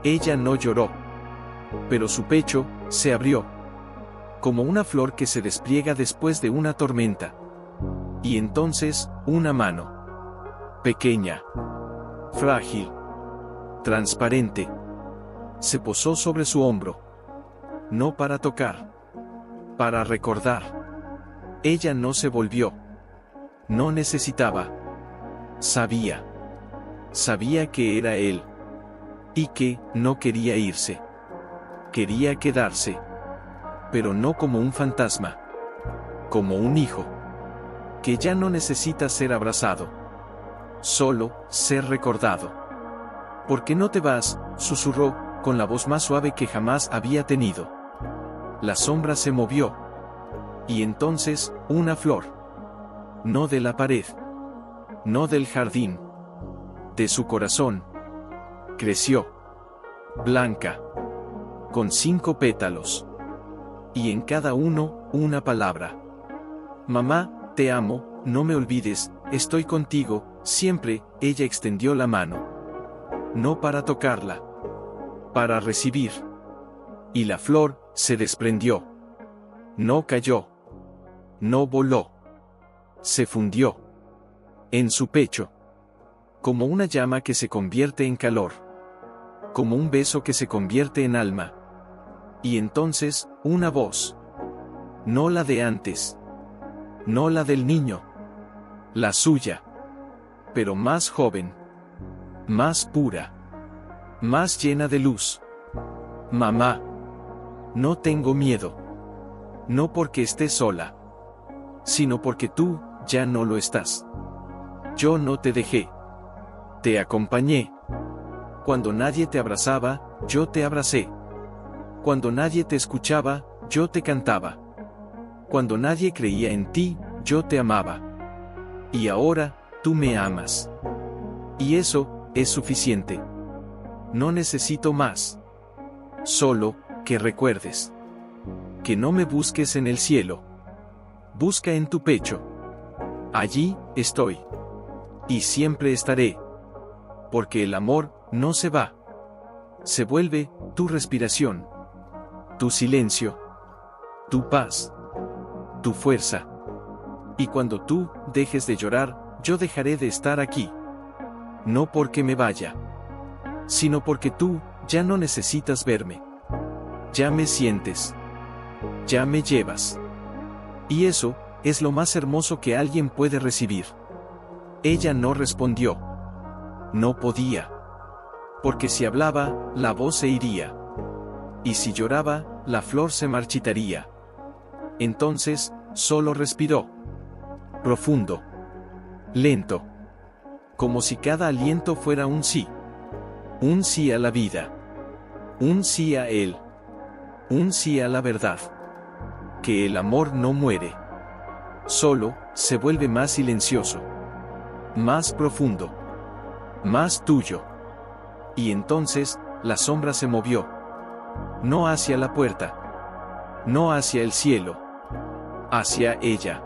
Ella no lloró. Pero su pecho se abrió. Como una flor que se despliega después de una tormenta. Y entonces, una mano. Pequeña. Frágil. Transparente. Se posó sobre su hombro. No para tocar. Para recordar. Ella no se volvió. No necesitaba. Sabía. Sabía que era él. Y que no quería irse. Quería quedarse. Pero no como un fantasma. Como un hijo. Que ya no necesita ser abrazado. Solo ser recordado. ¿Por qué no te vas?, susurró, con la voz más suave que jamás había tenido. La sombra se movió. Y entonces, una flor. No de la pared. No del jardín. De su corazón. Creció. Blanca. Con 5 pétalos. Y en cada uno, una palabra. Mamá, te amo, no me olvides, estoy contigo, siempre. Ella extendió la mano. No para tocarla. Para recibir. Y la flor se desprendió. No cayó. No voló. Se fundió. En su pecho. Como una llama que se convierte en calor. Como un beso que se convierte en alma. Y entonces, una voz. No la de antes. No la del niño. La suya. Pero más joven. Más pura. Más llena de luz. Mamá. No tengo miedo. No porque estés sola. Sino porque tú, ya no lo estás. Yo no te dejé. Te acompañé. Cuando nadie te abrazaba, yo te abracé. Cuando nadie te escuchaba, yo te cantaba. Cuando nadie creía en ti, yo te amaba. Y ahora, tú me amas. Y eso, es suficiente. No necesito más. Solo, que recuerdes. Que no me busques en el cielo. Busca en tu pecho. Allí, estoy. Y siempre estaré. Porque el amor, no se va. Se vuelve, tu respiración. Tu silencio. Tu paz. Tu fuerza. Y cuando tú, dejes de llorar, yo dejaré de estar aquí. No porque me vaya. Sino porque tú, ya no necesitas verme. Ya me sientes. Ya me llevas. Y eso, es lo más hermoso que alguien puede recibir. Ella no respondió. No podía. Porque si hablaba, la voz se iría. Y si lloraba, la flor se marchitaría. Entonces, solo respiró. Profundo. Lento. Como si cada aliento fuera un sí. Un sí a la vida. Un sí a él. Un sí a la verdad. Que el amor no muere. Solo, se vuelve más silencioso. Más profundo. Más tuyo. Y entonces, la sombra se movió. No hacia la puerta. No hacia el cielo. Hacia ella.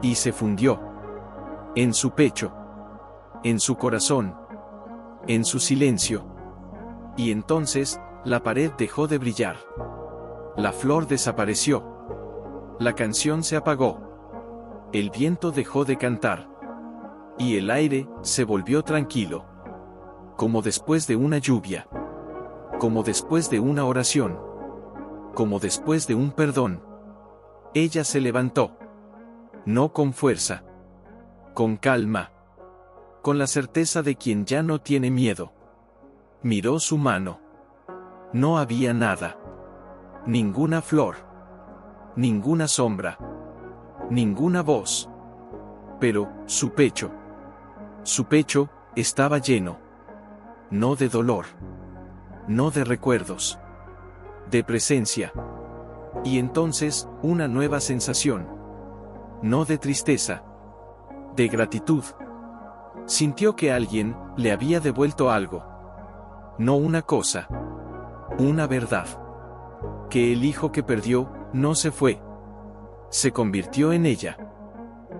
Y se fundió. En su pecho. En su corazón. En su silencio. Y entonces, la pared dejó de brillar. La flor desapareció. La canción se apagó. El viento dejó de cantar. Y el aire se volvió tranquilo. Como después de una lluvia. Como después de una oración. Como después de un perdón. Ella se levantó. No con fuerza. Con calma. Con la certeza de quien ya no tiene miedo. Miró su mano. No había nada. Ninguna flor. Ninguna sombra. Ninguna voz. Pero, su pecho. Su pecho estaba lleno. No de dolor. No de recuerdos. De presencia. Y entonces, una nueva sensación. No de tristeza. De gratitud. Sintió que alguien le había devuelto algo. No una cosa. Una verdad. Que el hijo que perdió, no se fue. Se convirtió en ella.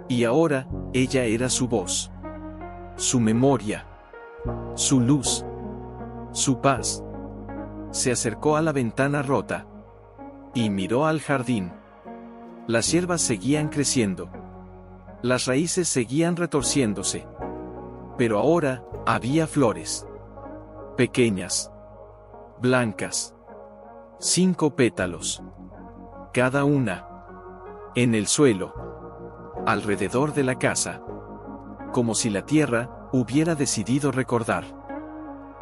Y ahora, ella era su voz. Su memoria. Su luz. Su paz. Se acercó a la ventana rota. Y miró al jardín. Las hierbas seguían creciendo. Las raíces seguían retorciéndose. Pero ahora, había flores. Pequeñas. Blancas. 5 pétalos. Cada una. En el suelo. Alrededor de la casa. Como si la tierra hubiera decidido recordar.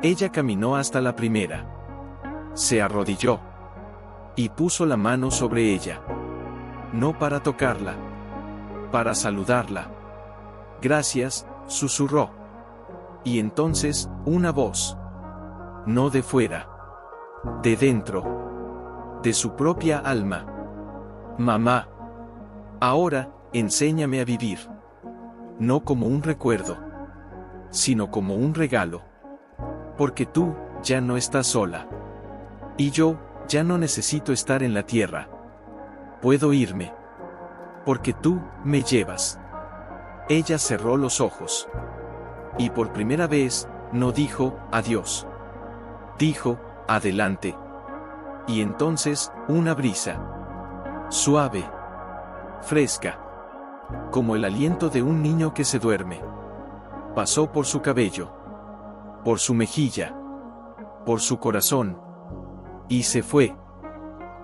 Ella caminó hasta la primera. Se arrodilló. Y puso la mano sobre ella. No para tocarla. Para saludarla. Gracias, susurró. Y entonces, una voz. No de fuera. De dentro. De su propia alma. Mamá. Ahora, enséñame a vivir. No como un recuerdo. Sino como un regalo. Porque tú, ya no estás sola. Y yo, ya no necesito estar en la tierra. Puedo irme. Porque tú, me llevas. Ella cerró los ojos. Y por primera vez, no dijo, adiós. Dijo, adelante. Y entonces, una brisa. Suave. Fresca. Como el aliento de un niño que se duerme. Pasó por su cabello. Por su mejilla. Por su corazón. Y se fue.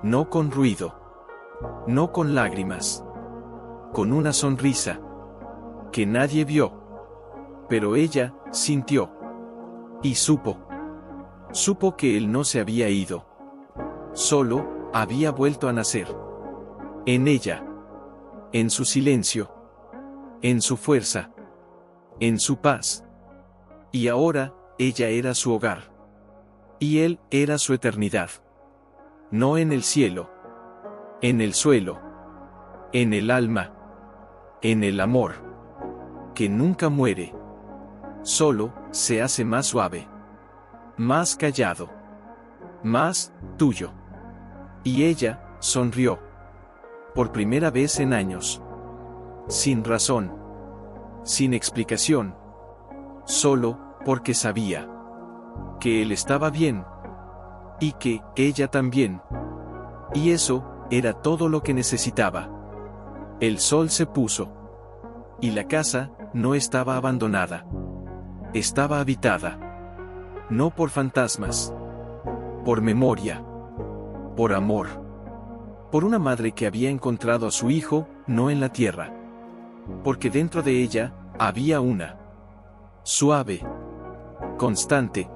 No con ruido. No con lágrimas. Con una sonrisa. Que nadie vio. Pero ella, sintió. Y supo. Supo que él no se había ido. Solo, había vuelto a nacer. En ella. En su silencio. En su fuerza. En su paz. Y ahora, ella era su hogar. Y él era su eternidad. No en el cielo. En el suelo. En el alma. En el amor. Que nunca muere. Solo, se hace más suave. Más callado. Más, tuyo. Y ella, sonrió. Por primera vez en años. Sin razón. Sin explicación. Solo, porque sabía. Que él estaba bien. Y que, ella también. Y eso, era todo lo que necesitaba. El sol se puso. Y la casa, no estaba abandonada. Estaba habitada. No por fantasmas. Por memoria. Por amor. Por una madre que había encontrado a su hijo, no en la tierra. Porque dentro de ella, había una. Suave. Constante.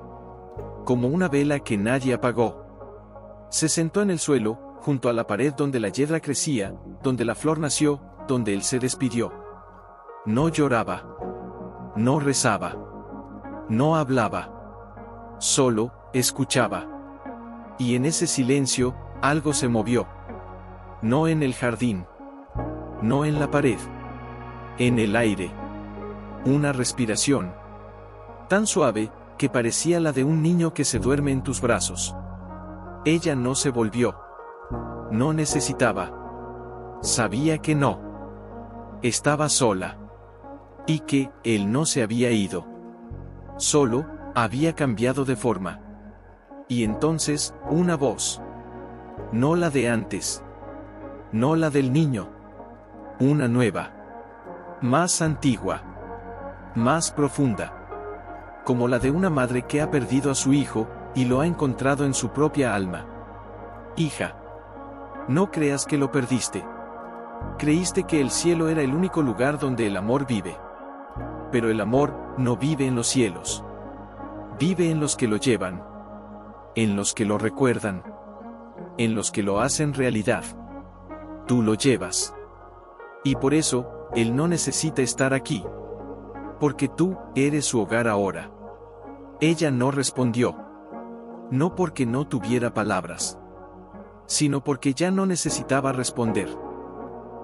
Como una vela que nadie apagó. Se sentó en el suelo, junto a la pared donde la hiedra crecía, donde la flor nació, donde él se despidió. No lloraba. No rezaba. No hablaba. Solo, escuchaba. Y en ese silencio, algo se movió. No en el jardín. No en la pared. En el aire. Una respiración. Tan suave, que parecía la de un niño que se duerme en tus brazos. Ella no se volvió. No necesitaba. Sabía que no. Estaba sola. Y que, él no se había ido. Solo, había cambiado de forma. Y entonces, una voz. No la de antes. No la del niño. Una nueva. Más antigua. Más profunda. Como la de una madre que ha perdido a su hijo, y lo ha encontrado en su propia alma. Hija. No creas que lo perdiste. Creíste que el cielo era el único lugar donde el amor vive. Pero el amor no vive en los cielos. Vive en los que lo llevan. En los que lo recuerdan. En los que lo hacen realidad. Tú lo llevas. Y por eso, él no necesita estar aquí. Porque tú eres su hogar ahora. Ella no respondió. No porque no tuviera palabras, sino porque ya no necesitaba responder.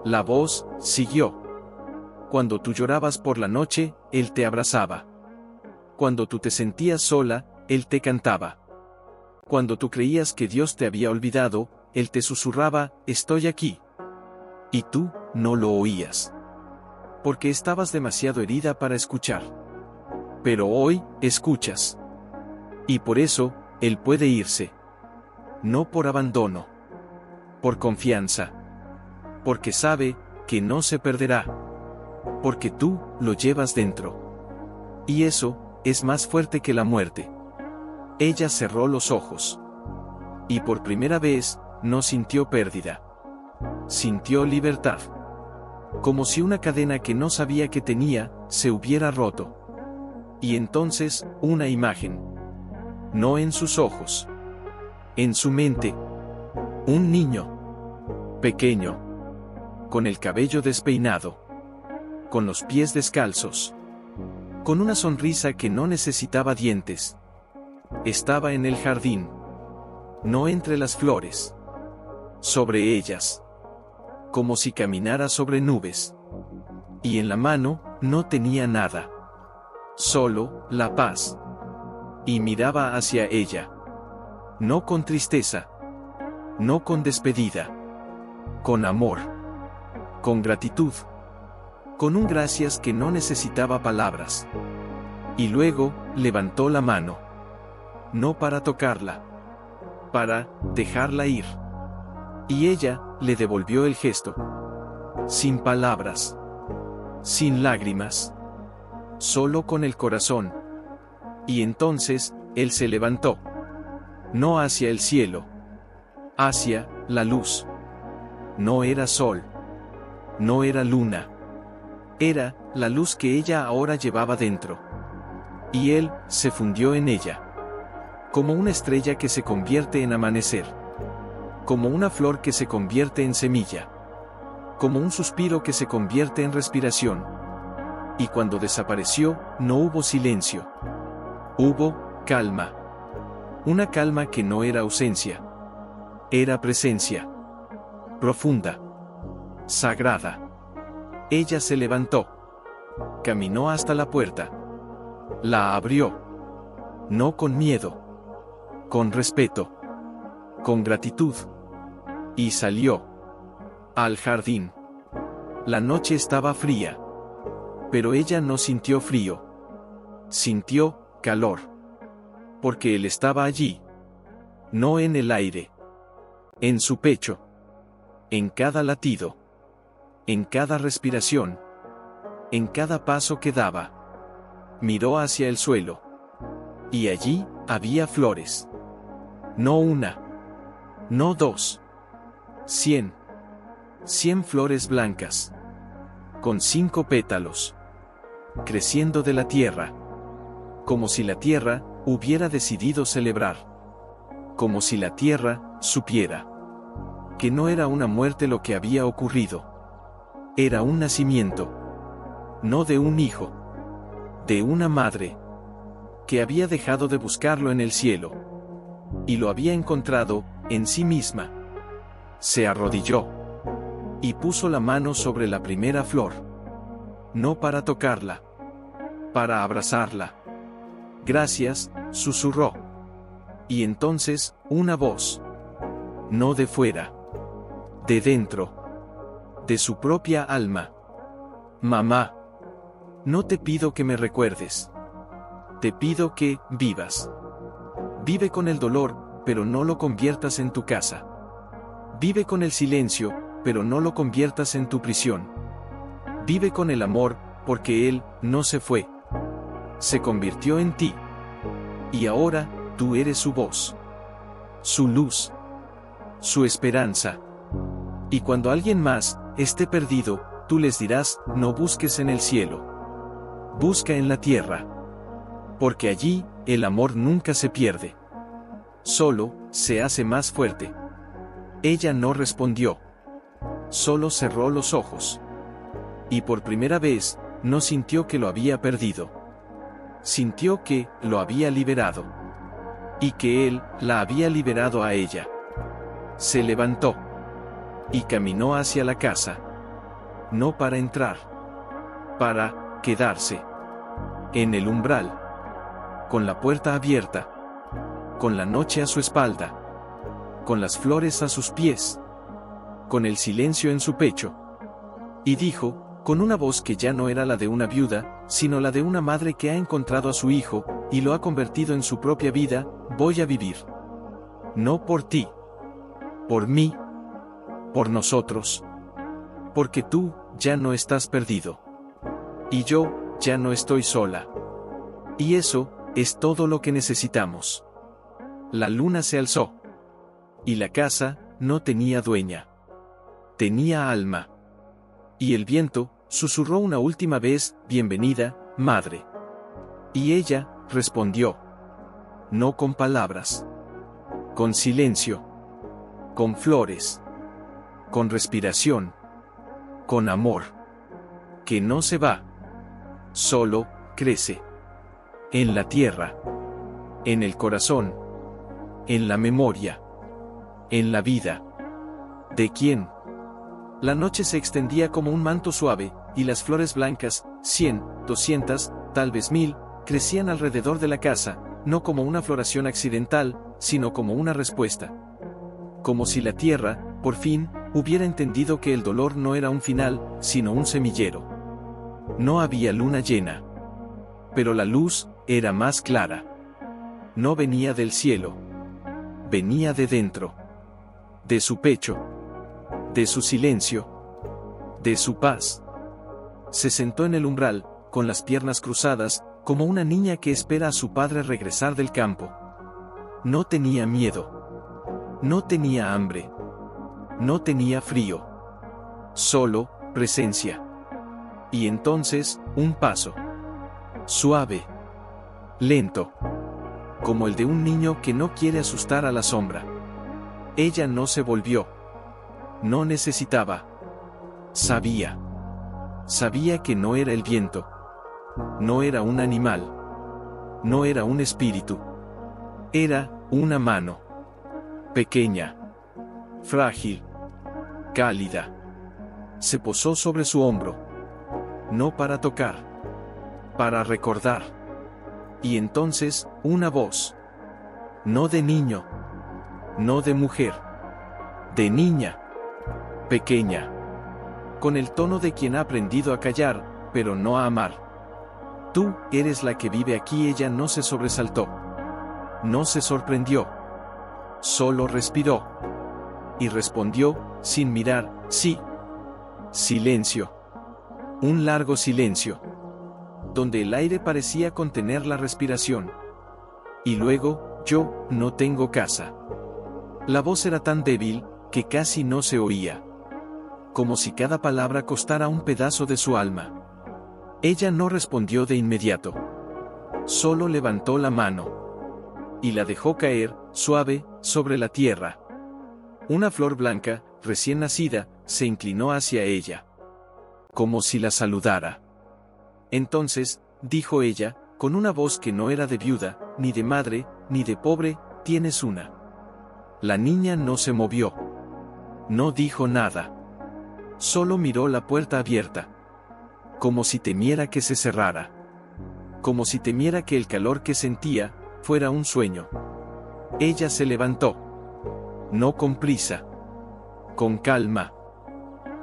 La voz siguió. Cuando tú llorabas por la noche, él te abrazaba. Cuando tú te sentías sola, él te cantaba. Cuando tú creías que Dios te había olvidado, él te susurraba, estoy aquí. Y tú no lo oías. Porque estabas demasiado herida para escuchar. Pero hoy, escuchas. Y por eso, él puede irse. No por abandono. Por confianza. Porque sabe que no se perderá. Porque tú lo llevas dentro. Y eso es más fuerte que la muerte. Ella cerró los ojos. Y por primera vez, no sintió pérdida. Sintió libertad. Como si una cadena que no sabía que tenía, se hubiera roto. Y entonces, una imagen. No en sus ojos. En su mente. Un niño. Pequeño. Con el cabello despeinado. Con los pies descalzos. Con una sonrisa que no necesitaba dientes. Estaba en el jardín. No entre las flores. Sobre ellas. Como si caminara sobre nubes. Y en la mano, no tenía nada. Solo, la paz. Y miraba hacia ella. No con tristeza. No con despedida. Con amor. Con gratitud. Con un gracias que no necesitaba palabras. Y luego, levantó la mano. No para tocarla. Para dejarla ir. Y ella le devolvió el gesto. Sin palabras. Sin lágrimas. Solo con el corazón. Y entonces, él se levantó. No hacia el cielo. Hacia la luz. No era sol. No era luna. Era la luz que ella ahora llevaba dentro. Y él se fundió en ella. Como una estrella que se convierte en amanecer. Como una flor que se convierte en semilla. Como un suspiro que se convierte en respiración. Y cuando desapareció, no hubo silencio. Hubo calma. Una calma que no era ausencia. Era presencia. Profunda. Sagrada. Ella se levantó. Caminó hasta la puerta. La abrió. No con miedo. Con respeto. Con gratitud. Y salió. Al jardín. La noche estaba fría. Pero ella no sintió frío. Sintió calor. Porque él estaba allí. No en el aire. En su pecho. En cada latido. En cada respiración. En cada paso que daba. Miró hacia el suelo. Y allí había flores. No una. No dos. 100. 100 flores blancas. Con 5 pétalos. Creciendo de la tierra. Como si la tierra hubiera decidido celebrar. Como si la tierra supiera que no era una muerte lo que había ocurrido. Era un nacimiento. No de un hijo. De una madre. Que había dejado de buscarlo en el cielo. Y lo había encontrado en sí misma. Se arrodilló. Y puso la mano sobre la primera flor. No para tocarla. Para abrazarla. Gracias, susurró. Y entonces, una voz. No de fuera. De dentro. De su propia alma. Mamá. No te pido que me recuerdes. Te pido que vivas. Vive con el dolor, pero no lo conviertas en tu casa. Vive con el silencio, pero no lo conviertas en tu prisión. Vive con el amor, porque él no se fue. Se convirtió en ti. Y ahora, tú eres su voz. Su luz. Su esperanza. Y cuando alguien más esté perdido, tú les dirás, no busques en el cielo. Busca en la tierra. Porque allí, el amor nunca se pierde. Solo, se hace más fuerte. Ella no respondió. Solo cerró los ojos. Y por primera vez, no sintió que lo había perdido. Sintió que, lo había liberado. Y que él, la había liberado a ella. Se levantó. Y caminó hacia la casa. No para entrar. Para, quedarse. En el umbral. Con la puerta abierta. Con la noche a su espalda. Con las flores a sus pies. Con el silencio en su pecho. Y dijo, con una voz que ya no era la de una viuda, sino la de una madre que ha encontrado a su hijo, y lo ha convertido en su propia vida, voy a vivir. No por ti. Por mí. Por nosotros. Porque tú, ya no estás perdido. Y yo, ya no estoy sola. Y eso, es todo lo que necesitamos. La luna se alzó. Y la casa, no tenía dueña. Tenía alma. Y el viento, susurró una última vez, bienvenida, madre. Y ella, respondió. No con palabras. Con silencio. Con flores. Con respiración. Con amor. Que no se va. Solo, crece. En la tierra. En el corazón. En la memoria. En la vida. ¿De quién? La noche se extendía como un manto suave, y las flores blancas, 100, 200, tal vez 1000, crecían alrededor de la casa, no como una floración accidental, sino como una respuesta. Como si la tierra, por fin, hubiera entendido que el dolor no era un final, sino un semillero. No había luna llena. Pero la luz, era más clara. No venía del cielo. Venía de dentro. De su pecho. De su silencio. De su paz. Se sentó en el umbral, con las piernas cruzadas, como una niña que espera a su padre regresar del campo. No tenía miedo. No tenía hambre. No tenía frío. Solo, presencia. Y entonces, un paso. Suave. Lento. Como el de un niño que no quiere asustar a la sombra. Ella no se volvió. No necesitaba. Sabía. Sabía que no era el viento. No era un animal. No era un espíritu. Era una mano. Pequeña. Frágil. Cálida. Se posó sobre su hombro. No para tocar. Para recordar. Y entonces, una voz. No de niño. No de mujer. De niña. Pequeña. Con el tono de quien ha aprendido a callar, pero no a amar. Tú, eres la que vive aquí. Ella no se sobresaltó. No se sorprendió. Solo respiró. Y respondió, sin mirar, sí. Silencio. Un largo silencio. Donde el aire parecía contener la respiración. Y luego, yo, no tengo casa. La voz era tan débil, que casi no se oía. Como si cada palabra costara un pedazo de su alma. Ella no respondió de inmediato. Solo levantó la mano. Y la dejó caer, suave, sobre la tierra. Una flor blanca, recién nacida, se inclinó hacia ella. Como si la saludara. Entonces, dijo ella, con una voz que no era de viuda, ni de madre, ni de pobre, tienes una. La niña no se movió. No dijo nada. Solo miró la puerta abierta. Como si temiera que se cerrara. Como si temiera que el calor que sentía, fuera un sueño. Ella se levantó. No con prisa. Con calma.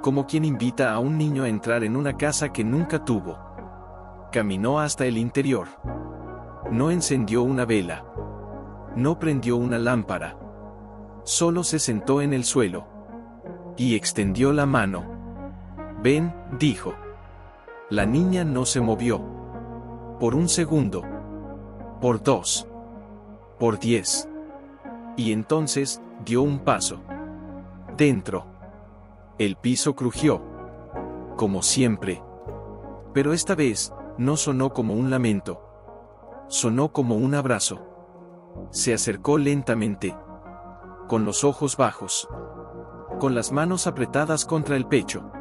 Como quien invita a un niño a entrar en una casa que nunca tuvo. Caminó hasta el interior. No encendió una vela. No prendió una lámpara. Solo se sentó en el suelo. Y extendió la mano. Ven, dijo. La niña no se movió. Por un segundo. Por 2. Por 10. Y entonces, dio un paso. Dentro. El piso crujió. Como siempre. Pero esta vez, no sonó como un lamento. Sonó como un abrazo. Se acercó lentamente. Con los ojos bajos. Con las manos apretadas contra el pecho.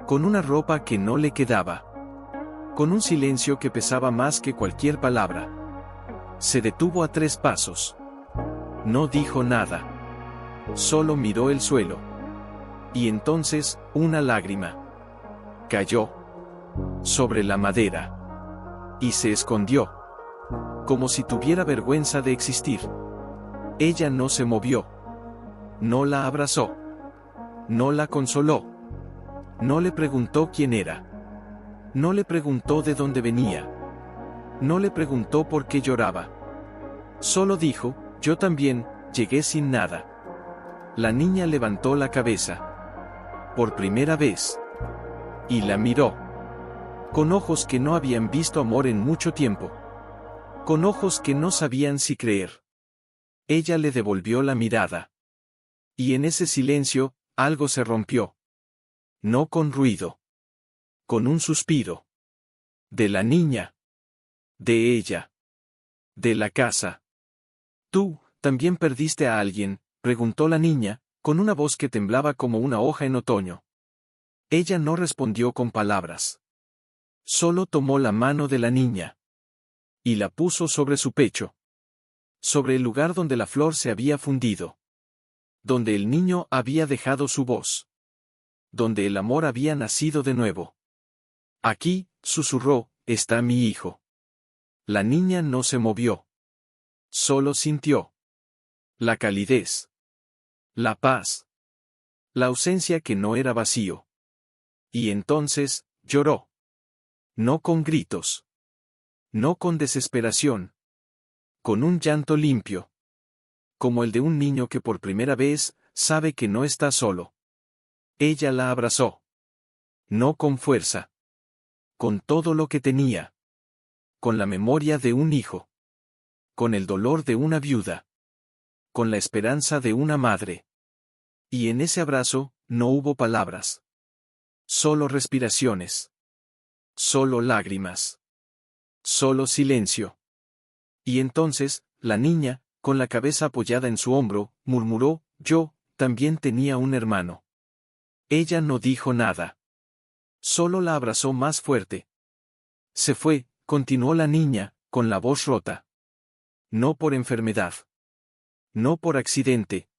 Con una ropa que no le quedaba. Con un silencio que pesaba más que cualquier palabra. Se detuvo a 3 pasos. No dijo nada. Solo miró el suelo. Y entonces, una lágrima. Cayó. Sobre la madera. Y se escondió. Como si tuviera vergüenza de existir. Ella no se movió. No la abrazó. No la consoló. No le preguntó quién era. No le preguntó de dónde venía. No le preguntó por qué lloraba. Solo dijo, yo también, llegué sin nada. La niña levantó la cabeza. Por primera vez. Y la miró. Con ojos que no habían visto amor en mucho tiempo. Con ojos que no sabían si creer. Ella le devolvió la mirada. Y en ese silencio, algo se rompió. No con ruido. Con un suspiro. De la niña. De ella. De la casa. ¿Tú, también perdiste a alguien?, preguntó la niña, con una voz que temblaba como una hoja en otoño. Ella no respondió con palabras. Solo tomó la mano de la niña. Y la puso sobre su pecho. Sobre el lugar donde la flor se había fundido. Donde el niño había dejado su voz. Donde el amor había nacido de nuevo. Aquí, susurró, está mi hijo. La niña no se movió. Solo sintió. La calidez. La paz. La ausencia que no era vacío. Y entonces, lloró. No con gritos. No con desesperación. Con un llanto limpio. Como el de un niño que por primera vez, sabe que no está solo. Ella la abrazó. No con fuerza. Con todo lo que tenía. Con la memoria de un hijo. Con el dolor de una viuda. Con la esperanza de una madre. Y en ese abrazo, no hubo palabras. Solo respiraciones. Solo lágrimas. Solo silencio. Y entonces, la niña, con la cabeza apoyada en su hombro, murmuró, yo, también tenía un hermano. Ella no dijo nada. Solo la abrazó más fuerte. Se fue, continuó la niña, con la voz rota. No por enfermedad. No por accidente.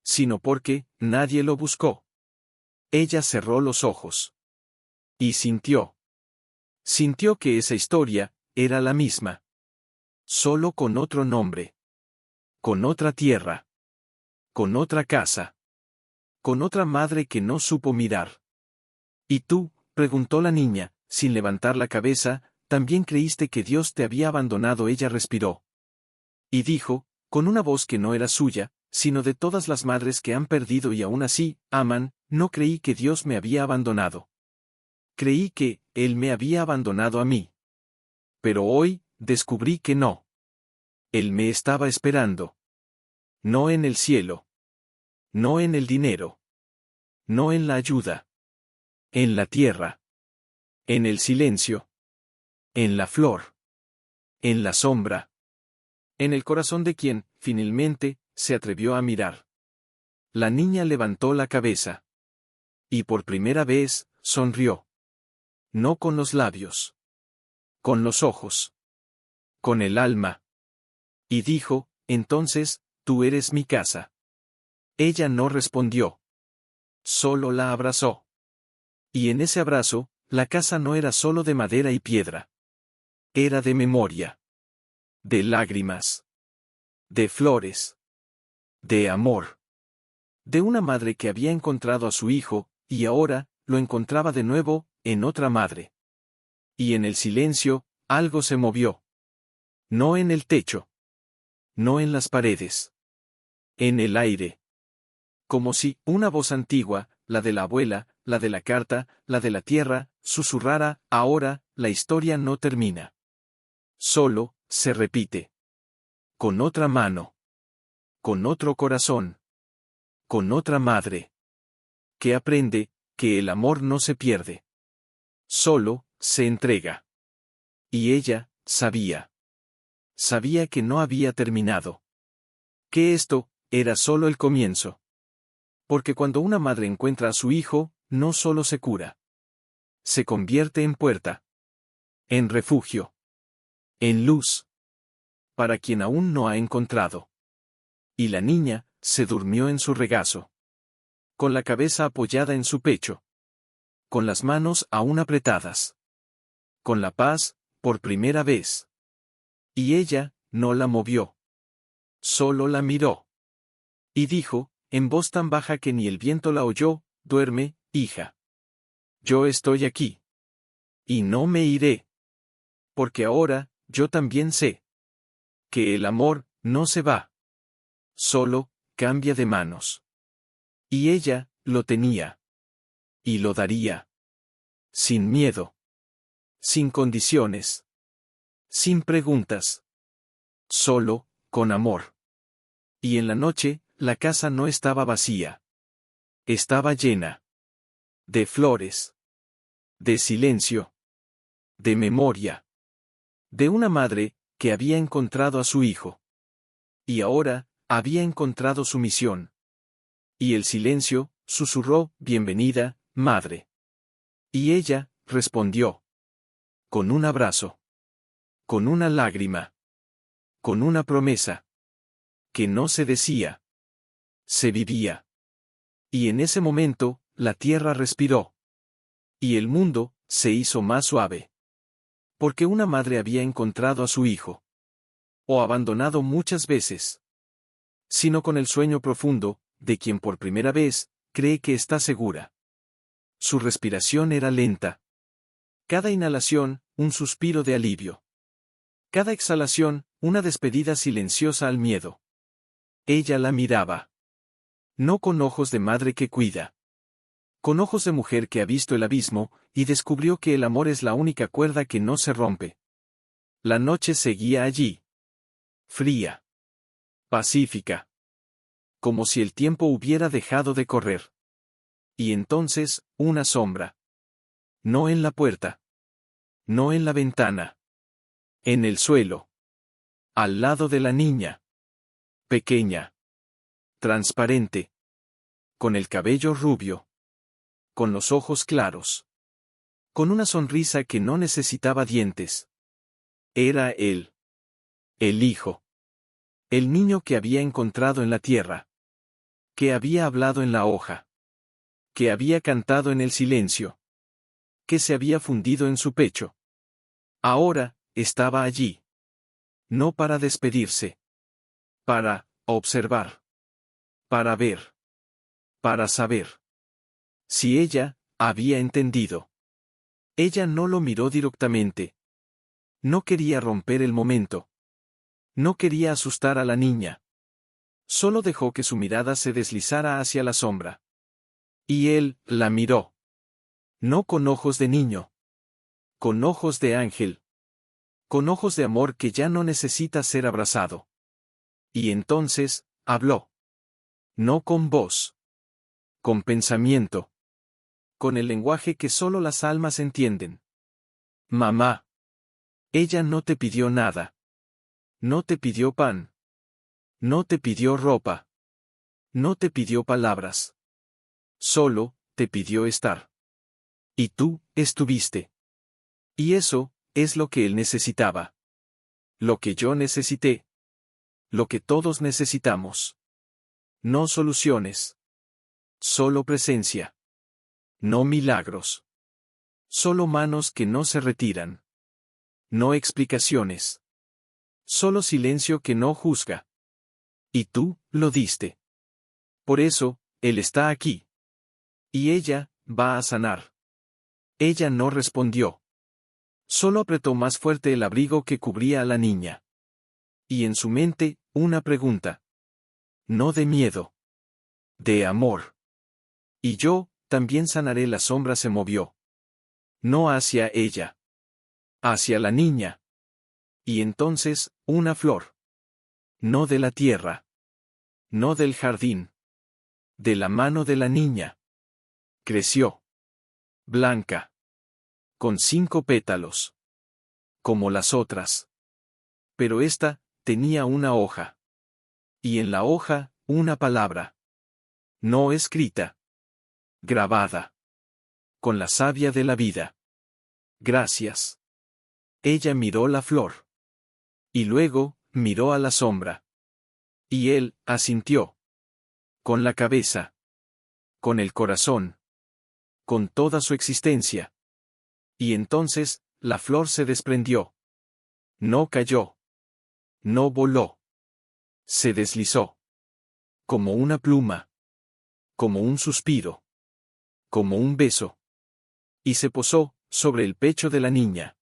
Sino porque, nadie lo buscó. Ella cerró los ojos. Y sintió. Sintió que esa historia, era la misma. Solo con otro nombre. Con otra tierra. Con otra casa. Con otra madre que no supo mirar. ¿Y tú?, preguntó la niña, sin levantar la cabeza, ¿también creíste que Dios te había abandonado? Ella respiró. Y dijo, con una voz que no era suya, sino de todas las madres que han perdido y aún así, aman, no creí que Dios me había abandonado. Creí que, Él me había abandonado a mí. Pero hoy, descubrí que no. Él me estaba esperando. No en el cielo. No en el dinero. No en la ayuda. En la tierra. En el silencio. En la flor. En la sombra. En el corazón de quien, finalmente, se atrevió a mirar. La niña levantó la cabeza. Y por primera vez, sonrió. No con los labios. Con los ojos. Con el alma. Y dijo, entonces, tú eres mi casa. Ella no respondió. Solo la abrazó. Y en ese abrazo, la casa no era solo de madera y piedra. Era de memoria. De lágrimas. De flores. De amor. De una madre que había encontrado a su hijo, y ahora, lo encontraba de nuevo, en otra madre. Y en el silencio, algo se movió. No en el techo. No en las paredes. En el aire. Como si, una voz antigua, la de la abuela, la de la carta, la de la tierra, susurrara, ahora, la historia no termina. Solo, se repite. Con otra mano. Con otro corazón. Con otra madre. que aprende, que el amor no se pierde. Solo, se entrega. Y ella, sabía. Sabía que no había terminado. Que esto, era solo el comienzo. Porque cuando una madre encuentra a su hijo, no solo se cura. Se convierte en puerta. En refugio. En luz. Para quien aún no ha encontrado. Y la niña, se durmió en su regazo. Con la cabeza apoyada en su pecho. Con las manos aún apretadas. Con la paz, por primera vez. Y ella, no la movió. Solo la miró. Y dijo, en voz tan baja que ni el viento la oyó, duerme, hija. Yo estoy aquí. Y no me iré. Porque ahora, yo también sé. Que el amor, no se va. Solo, cambia de manos. Y ella, lo tenía. Y lo daría. Sin miedo. Sin condiciones. Sin preguntas. Solo, con amor. Y en la noche, la casa no estaba vacía. Estaba llena. De flores. De silencio. De memoria. De una madre, que había encontrado a su hijo. Y ahora, había encontrado su misión. Y el silencio, susurró, bienvenida, madre. Y ella, respondió. Con un abrazo. Con una lágrima. Con una promesa. Que no se decía. Se vivía. Y en ese momento, la tierra respiró. Y el mundo, se hizo más suave. Porque una madre había encontrado a su hijo. O abandonado muchas veces. Sino con el sueño profundo, de quien por primera vez, cree que está segura. Su respiración era lenta. Cada inhalación, un suspiro de alivio. Cada exhalación, una despedida silenciosa al miedo. Ella la miraba. No con ojos de madre que cuida. Con ojos de mujer que ha visto el abismo, y descubrió que el amor es la única cuerda que no se rompe. La noche seguía allí. Fría. Pacífica. Como si el tiempo hubiera dejado de correr. Y entonces, una sombra. No en la puerta. No en la ventana. En el suelo. Al lado de la niña. Pequeña. Transparente. Con el cabello rubio. Con los ojos claros. Con una sonrisa que no necesitaba dientes. Era él. El hijo. El niño que había encontrado en la tierra. Que había hablado en la hoja. Que había cantado en el silencio. Que se había fundido en su pecho. Ahora, estaba allí. No para despedirse. Para observar. Para ver. Para saber. Si ella, había entendido. Ella no lo miró directamente. No quería romper el momento. No quería asustar a la niña. Solo dejó que su mirada se deslizara hacia la sombra. Y él, la miró. No con ojos de niño. Con ojos de ángel. Con ojos de amor que ya no necesita ser abrazado. Y entonces, habló. No con voz. Con pensamiento. Con el lenguaje que solo las almas entienden. Mamá. Ella no te pidió nada. No te pidió pan. No te pidió ropa. No te pidió palabras. Solo, te pidió estar. Y tú, estuviste. Y eso, es lo que él necesitaba. Lo que yo necesité. Lo que todos necesitamos. No soluciones. Solo presencia. No milagros. Solo manos que no se retiran. No explicaciones. Solo silencio que no juzga. Y tú, lo diste. Por eso, él está aquí. Y ella, va a sanar. Ella no respondió. Solo apretó más fuerte el abrigo que cubría a la niña. Y en su mente, una pregunta. No de miedo. De amor. Y yo, también sanaré. La sombra se movió. No hacia ella. Hacia la niña. Y entonces, una flor. No de la tierra. No del jardín. De la mano de la niña. Creció. Blanca. Con 5 pétalos. Como las otras. Pero esta, tenía una hoja. Y en la hoja, una palabra. No escrita. Grabada. Con la savia de la vida. Gracias. Ella miró la flor. Y luego, miró a la sombra. Y él, asintió. Con la cabeza. Con el corazón. Con toda su existencia. Y entonces, la flor se desprendió. No cayó. No voló. Se deslizó. Como una pluma. Como un suspiro. Como un beso. Y se posó, sobre el pecho de la niña.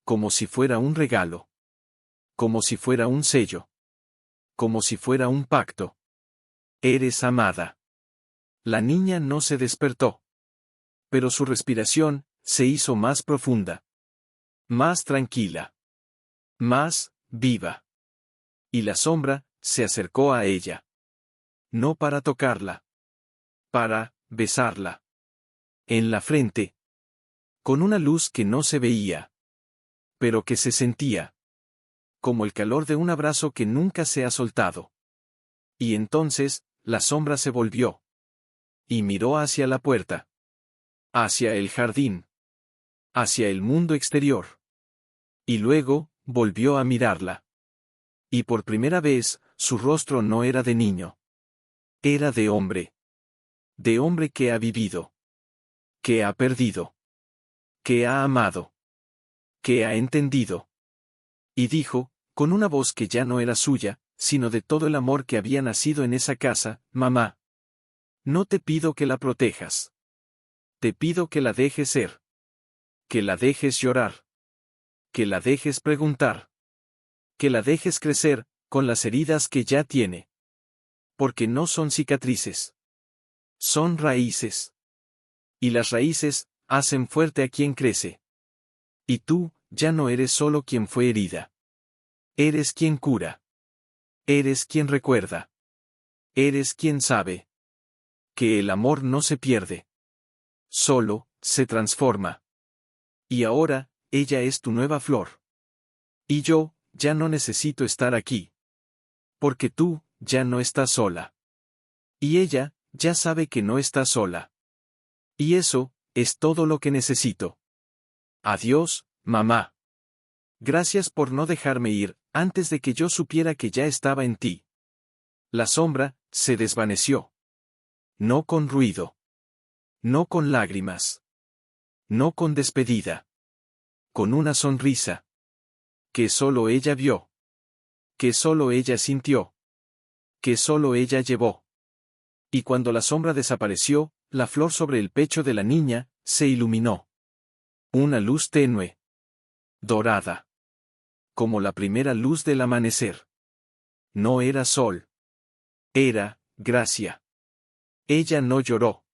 Como si fuera un regalo. Como si fuera un sello. Como si fuera un pacto. Eres amada. La niña no se despertó. Pero su respiración, se hizo más profunda. Más tranquila. Más, viva. Y la sombra, se acercó a ella. No para tocarla. Para, besarla. En la frente. Con una luz que no se veía. Pero que se sentía. Como el calor de un abrazo que nunca se ha soltado. Y entonces, la sombra se volvió. Y miró hacia la puerta. Hacia el jardín. Hacia el mundo exterior. Y luego, volvió a mirarla. Y por primera vez, su rostro no era de niño. Era de hombre. De hombre que ha vivido. Que ha perdido. Que ha amado. Que ha entendido. Y dijo, con una voz que ya no era suya, sino de todo el amor que había nacido en esa casa, mamá. No te pido que la protejas. Te pido que la dejes ser. Que la dejes llorar. Que la dejes preguntar. Que la dejes crecer, con las heridas que ya tiene. Porque no son cicatrices. Son raíces. Y las raíces, hacen fuerte a quien crece. Y tú, ya no eres solo quien fue herida. Eres quien cura. Eres quien recuerda. Eres quien sabe. Que el amor no se pierde. Solo, se transforma. Y ahora, ella es tu nueva flor. Y yo, ya no necesito estar aquí. Porque tú, ya no estás sola. Y ella, ya sabe que no está sola. Y eso, es todo lo que necesito. Adiós, mamá. Gracias por no dejarme ir, antes de que yo supiera que ya estaba en ti. La sombra, se desvaneció. No con ruido. No con lágrimas. No con despedida. Con una sonrisa. Que solo ella vio. Que solo ella sintió. Que solo ella llevó. Y cuando la sombra desapareció, la flor sobre el pecho de la niña, se iluminó. Una luz tenue. Dorada. Como la primera luz del amanecer. No era sol. Era, gracia. Ella no lloró.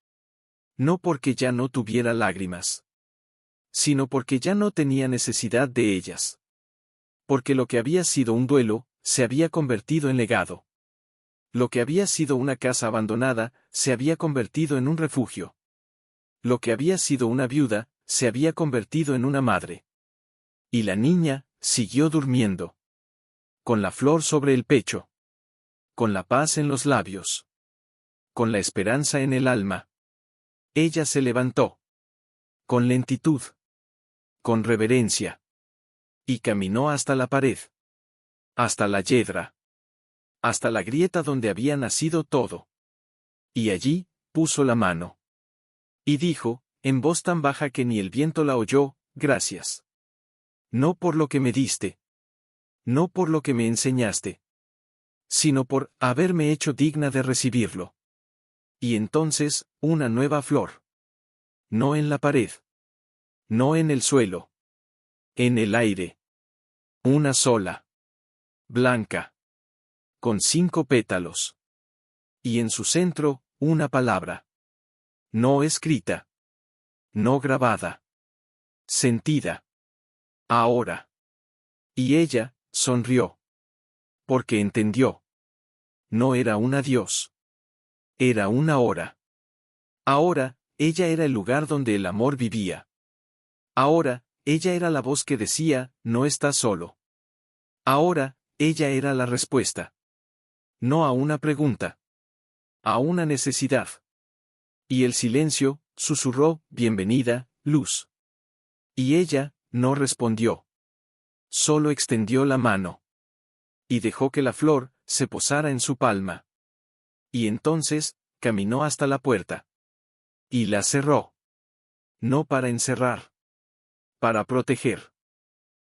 No porque ya no tuviera lágrimas. Sino porque ya no tenía necesidad de ellas. Porque lo que había sido un duelo, se había convertido en legado. Lo que había sido una casa abandonada, se había convertido en un refugio. Lo que había sido una viuda, se había convertido en una madre. Y la niña, siguió durmiendo. Con la flor sobre el pecho. Con la paz en los labios. Con la esperanza en el alma. Ella se levantó. Con lentitud. Con reverencia. Y caminó hasta la pared. Hasta la yedra. Hasta la grieta donde había nacido todo. Y allí, puso la mano. Y dijo, en voz tan baja que ni el viento la oyó, gracias. No por lo que me diste. No por lo que me enseñaste. Sino por haberme hecho digna de recibirlo. Y entonces, una nueva flor. No en la pared. No en el suelo. En el aire. Una sola. Blanca. Con 5 pétalos. Y en su centro, una palabra. No escrita. No grabada. Sentida. Ahora. Y ella, sonrió. Porque entendió. No era un adiós. Era una hora. Ahora, ella era el lugar donde el amor vivía. Ahora, ella era la voz que decía, no estás solo. Ahora, ella era la respuesta. No a una pregunta. A una necesidad. Y el silencio, susurró, bienvenida, luz. Y ella, no respondió. Solo extendió la mano. Y dejó que la flor, se posara en su palma. Y entonces, caminó hasta la puerta. Y la cerró. No para encerrar. Para proteger.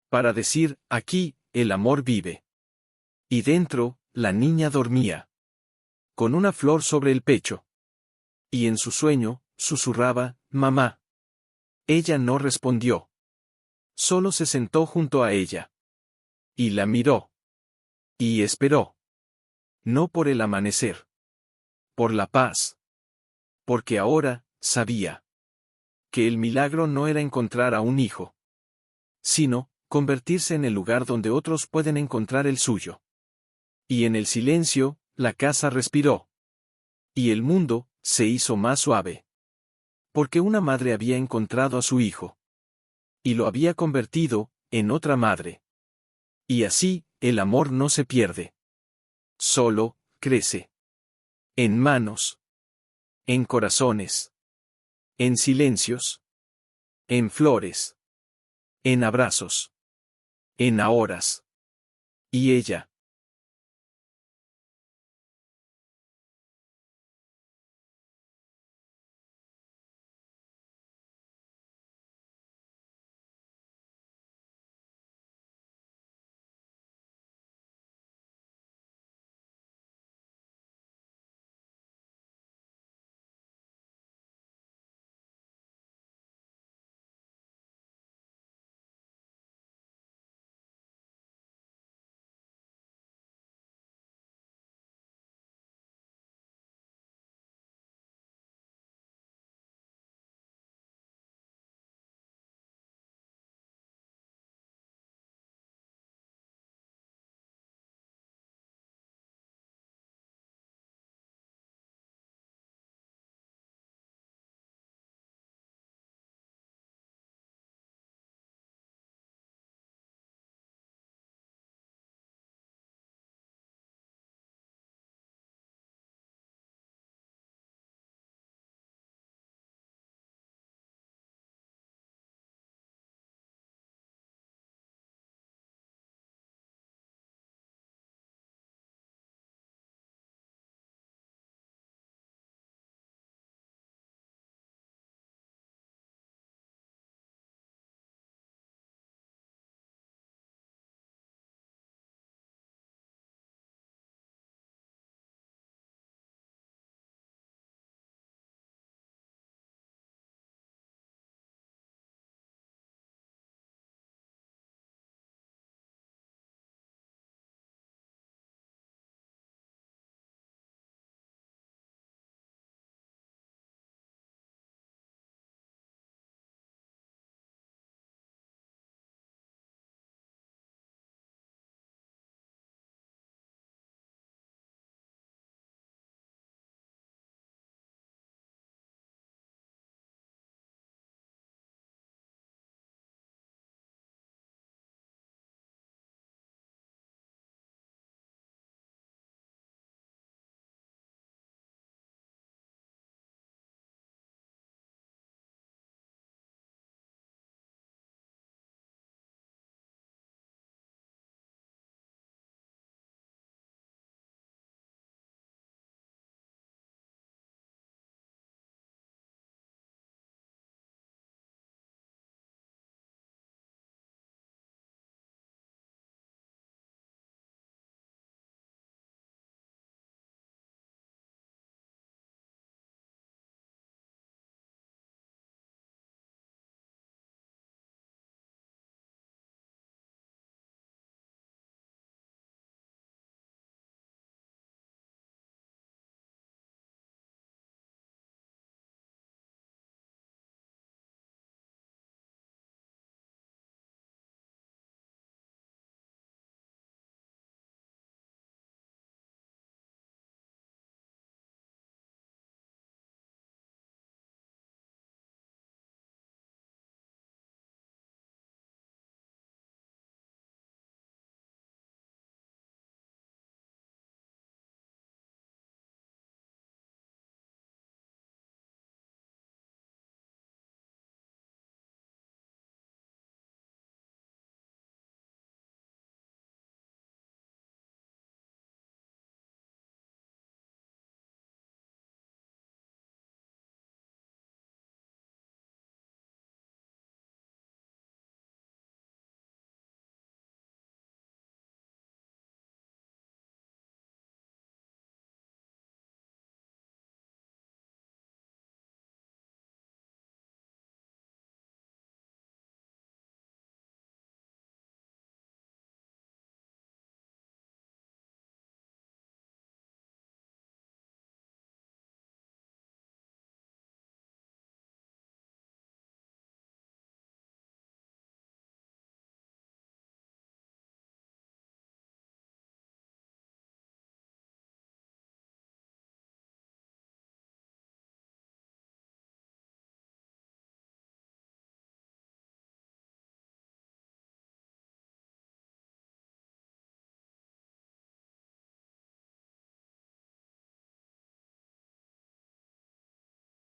Para decir, aquí, el amor vive. Y dentro, la niña dormía. Con una flor sobre el pecho. Y en su sueño, susurraba, mamá. Ella no respondió. Solo se sentó junto a ella. Y la miró. Y esperó. No por el amanecer. Por la paz. Porque ahora, sabía. Que el milagro no era encontrar a un hijo. Sino, convertirse en el lugar donde otros pueden encontrar el suyo. Y en el silencio, la casa respiró. Y el mundo, se hizo más suave. Porque una madre había encontrado a su hijo. Y lo había convertido, en otra madre. Y así, el amor no se pierde. Solo, crece. En manos. En corazones. En silencios. En flores. En abrazos. En ahoras. Y ella,